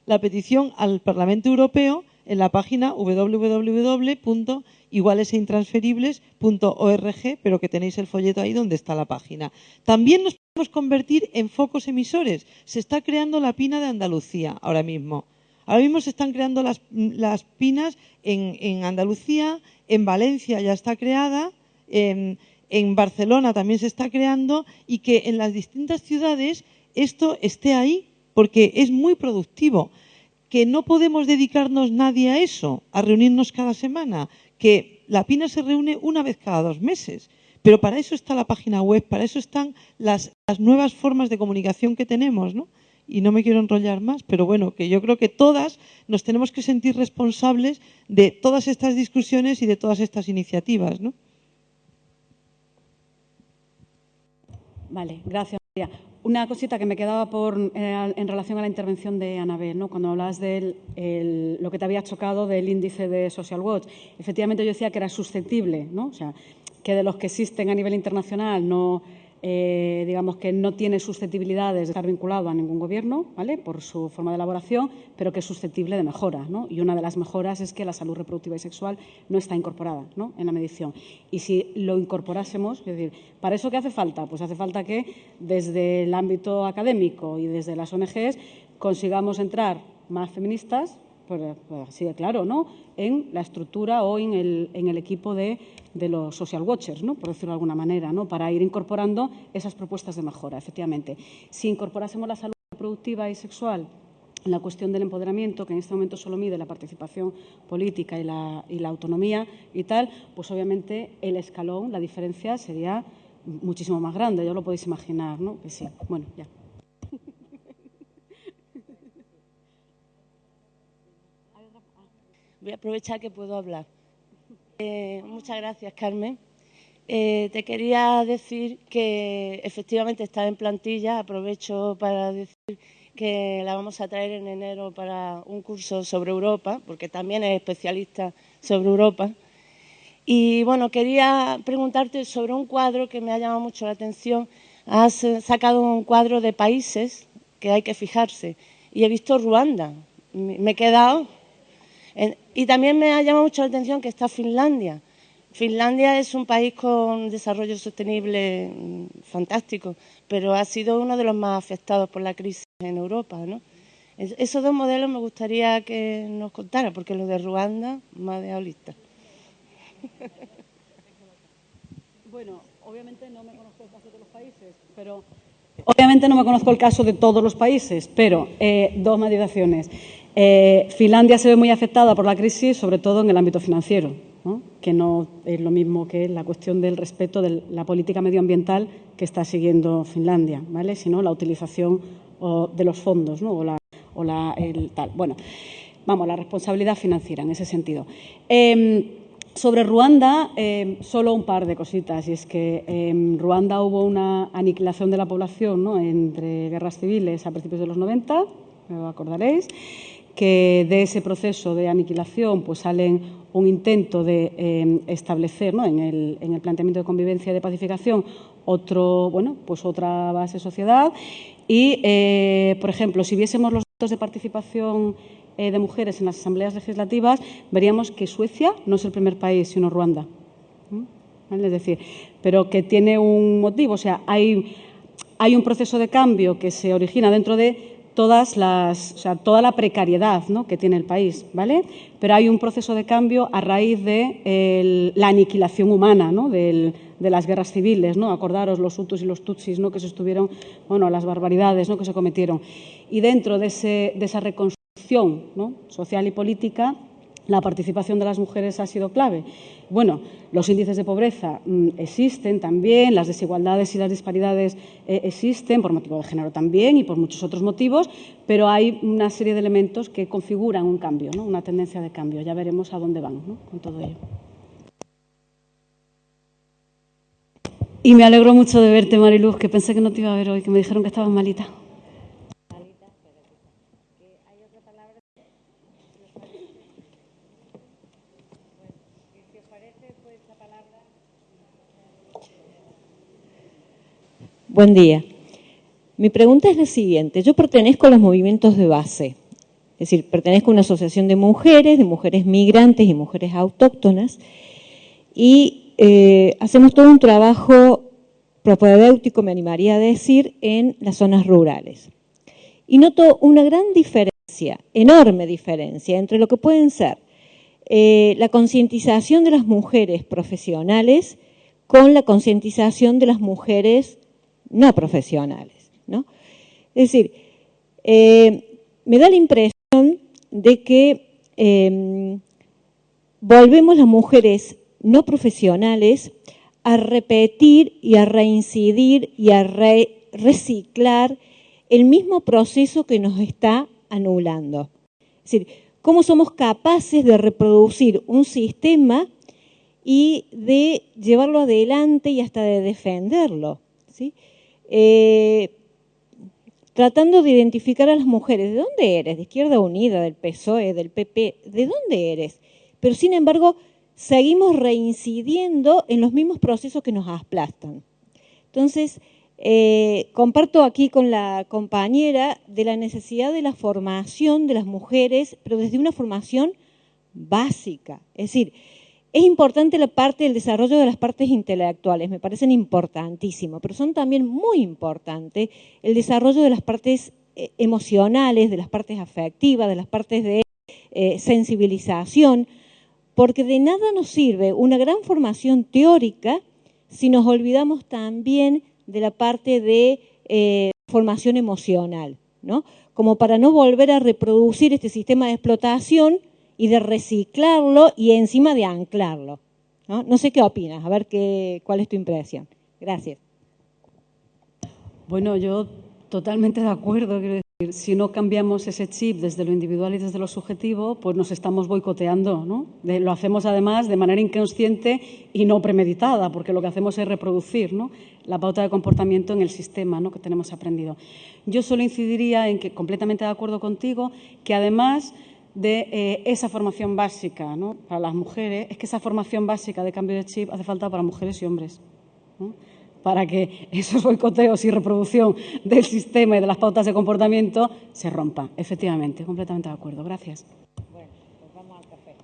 la petición al Parlamento Europeo en la página www.igualeseintransferibles.org, pero que tenéis el folleto ahí donde está la página. También nos podemos convertir en focos emisores. Se está creando la PINA de Andalucía ahora mismo. Ahora mismo se están creando las PINAs en Andalucía, en Valencia ya está creada, en Barcelona también se está creando, y que en las distintas ciudades esto esté ahí porque es muy productivo. Que no podemos dedicarnos nadie a eso, a reunirnos cada semana, que la PINA se reúne una vez cada 2 meses. Pero para eso está la página web, para eso están las nuevas formas de comunicación que tenemos, ¿no? Y no me quiero enrollar más, pero bueno, que yo creo que todas nos tenemos que sentir responsables de todas estas discusiones y de todas estas iniciativas, ¿no? Vale, gracias, María. Una cosita que me quedaba en relación a la intervención de Anabel, ¿no? Cuando hablabas de lo que te había chocado del índice de Social Watch. Efectivamente, yo decía que era susceptible, ¿no? O sea, que de los que existen a nivel internacional no, digamos que no tiene susceptibilidades de estar vinculado a ningún gobierno, ¿vale? Por su forma de elaboración, pero que es susceptible de mejora, ¿no? Y una de las mejoras es que la salud reproductiva y sexual no está incorporada, ¿no?, en la medición. Y si lo incorporásemos, es decir, ¿para eso qué hace falta? Pues hace falta que desde el ámbito académico y desde las ONGs consigamos entrar más feministas, pues así de claro, ¿no?, en la estructura o en el equipo de los social watchers, ¿no?, por decirlo de alguna manera, ¿no?, para ir incorporando esas propuestas de mejora, efectivamente. Si incorporásemos la salud reproductiva y sexual en la cuestión del empoderamiento, que en este momento solo mide la participación política y la autonomía y tal, pues obviamente el escalón, la diferencia sería muchísimo más grande, ya lo podéis imaginar, ¿no? Que sí. Bueno, ya. Voy a aprovechar que puedo hablar. Muchas gracias, Carmen. Te quería decir que efectivamente estás en plantilla. Aprovecho para decir que la vamos a traer en enero para un curso sobre Europa, porque también es especialista sobre Europa. Y bueno, quería preguntarte sobre un cuadro que me ha llamado mucho la atención. Has sacado un cuadro de países que hay que fijarse y he visto Ruanda. Me he quedado... Y también me ha llamado mucho la atención que está Finlandia. Finlandia es un país con desarrollo sostenible fantástico, pero ha sido uno de los más afectados por la crisis en Europa, ¿no? Esos dos modelos me gustaría que nos contara, porque lo de Ruanda me ha dejado lista. Bueno, obviamente no me conozco el caso de los países, pero... Obviamente no me conozco el caso de todos los países, pero dos matizaciones. Finlandia se ve muy afectada por la crisis, sobre todo en el ámbito financiero, ¿no? Que no es lo mismo que la cuestión del respeto de la política medioambiental que está siguiendo Finlandia, ¿vale? Sino la utilización de los fondos, ¿no? Bueno, vamos, la responsabilidad financiera en ese sentido. Sobre Ruanda, solo un par de cositas, y es que en Ruanda hubo una aniquilación de la población, ¿no? Entre guerras civiles a principios de los 90, me acordaréis, que de ese proceso de aniquilación pues salen un intento de establecer, ¿no? en el planteamiento de convivencia y de pacificación otra base sociedad y, por ejemplo, si viésemos los datos de participación de mujeres en las asambleas legislativas, veríamos que Suecia no es el primer país, sino Ruanda. ¿Vale? Es decir, pero que tiene un motivo, o sea, hay un proceso de cambio que se origina dentro de toda la precariedad, ¿no? que tiene el país, ¿vale? Pero hay un proceso de cambio a raíz de la aniquilación humana, ¿no? de las guerras civiles, ¿no? Acordaros los hutus y los tutsis, ¿no? Que se estuvieron, bueno, las barbaridades, ¿no? que se cometieron. Y dentro de esa reconstrucción, ¿no? social y política, la participación de las mujeres ha sido clave. Bueno, los índices de pobreza existen también, las desigualdades y las disparidades existen, por motivo de género también y por muchos otros motivos, pero hay una serie de elementos que configuran un cambio, ¿no? una tendencia de cambio. Ya veremos a dónde van, ¿no? con todo ello. Y me alegro mucho de verte, Mariluz, que pensé que no te iba a ver hoy, que me dijeron que estabas malita. Buen día. Mi pregunta es la siguiente. Yo pertenezco a los movimientos de base, es decir, pertenezco a una asociación de mujeres migrantes y mujeres autóctonas, y hacemos todo un trabajo propedéutico, me animaría a decir, en las zonas rurales. Y noto una gran diferencia, enorme diferencia, entre lo que pueden ser la concientización de las mujeres profesionales con la concientización de las mujeres no profesionales, ¿no? Es decir, me da la impresión de que volvemos las mujeres no profesionales a repetir y a reincidir y a reciclar el mismo proceso que nos está anulando. Es decir, cómo somos capaces de reproducir un sistema y de llevarlo adelante y hasta de defenderlo, ¿sí? Tratando de identificar a las mujeres. ¿De dónde eres? ¿De Izquierda Unida, del PSOE, del PP? ¿De dónde eres? Pero, sin embargo, seguimos reincidiendo en los mismos procesos que nos aplastan. Entonces, comparto aquí con la compañera de la necesidad de la formación de las mujeres, pero desde una formación básica. Es decir, es importante la parte del desarrollo de las partes intelectuales, me parecen importantísimos, pero son también muy importantes el desarrollo de las partes emocionales, de las partes afectivas, de las partes de sensibilización, porque de nada nos sirve una gran formación teórica si nos olvidamos también de la parte de formación emocional, ¿no? Como para no volver a reproducir este sistema de explotación y de reciclarlo y encima de anclarlo, ¿no? No sé qué opinas, a ver cuál es tu impresión. Gracias. Bueno, yo Totalmente de acuerdo, quiero decir, si no cambiamos ese chip desde lo individual y desde lo subjetivo, pues nos estamos boicoteando, ¿no? Lo hacemos además de manera inconsciente y no premeditada, porque lo que hacemos es reproducir, ¿no?, la pauta de comportamiento en el sistema, ¿no?, que tenemos aprendido. Yo solo incidiría en que, completamente de acuerdo contigo, que además de esa formación básica, ¿no?, para las mujeres, es que esa formación básica de cambio de chip hace falta para mujeres y hombres, ¿no?, para que esos boicoteos y reproducción del sistema y de las pautas de comportamiento se rompan. Efectivamente, completamente de acuerdo. Gracias. Bueno, pues vamos al café.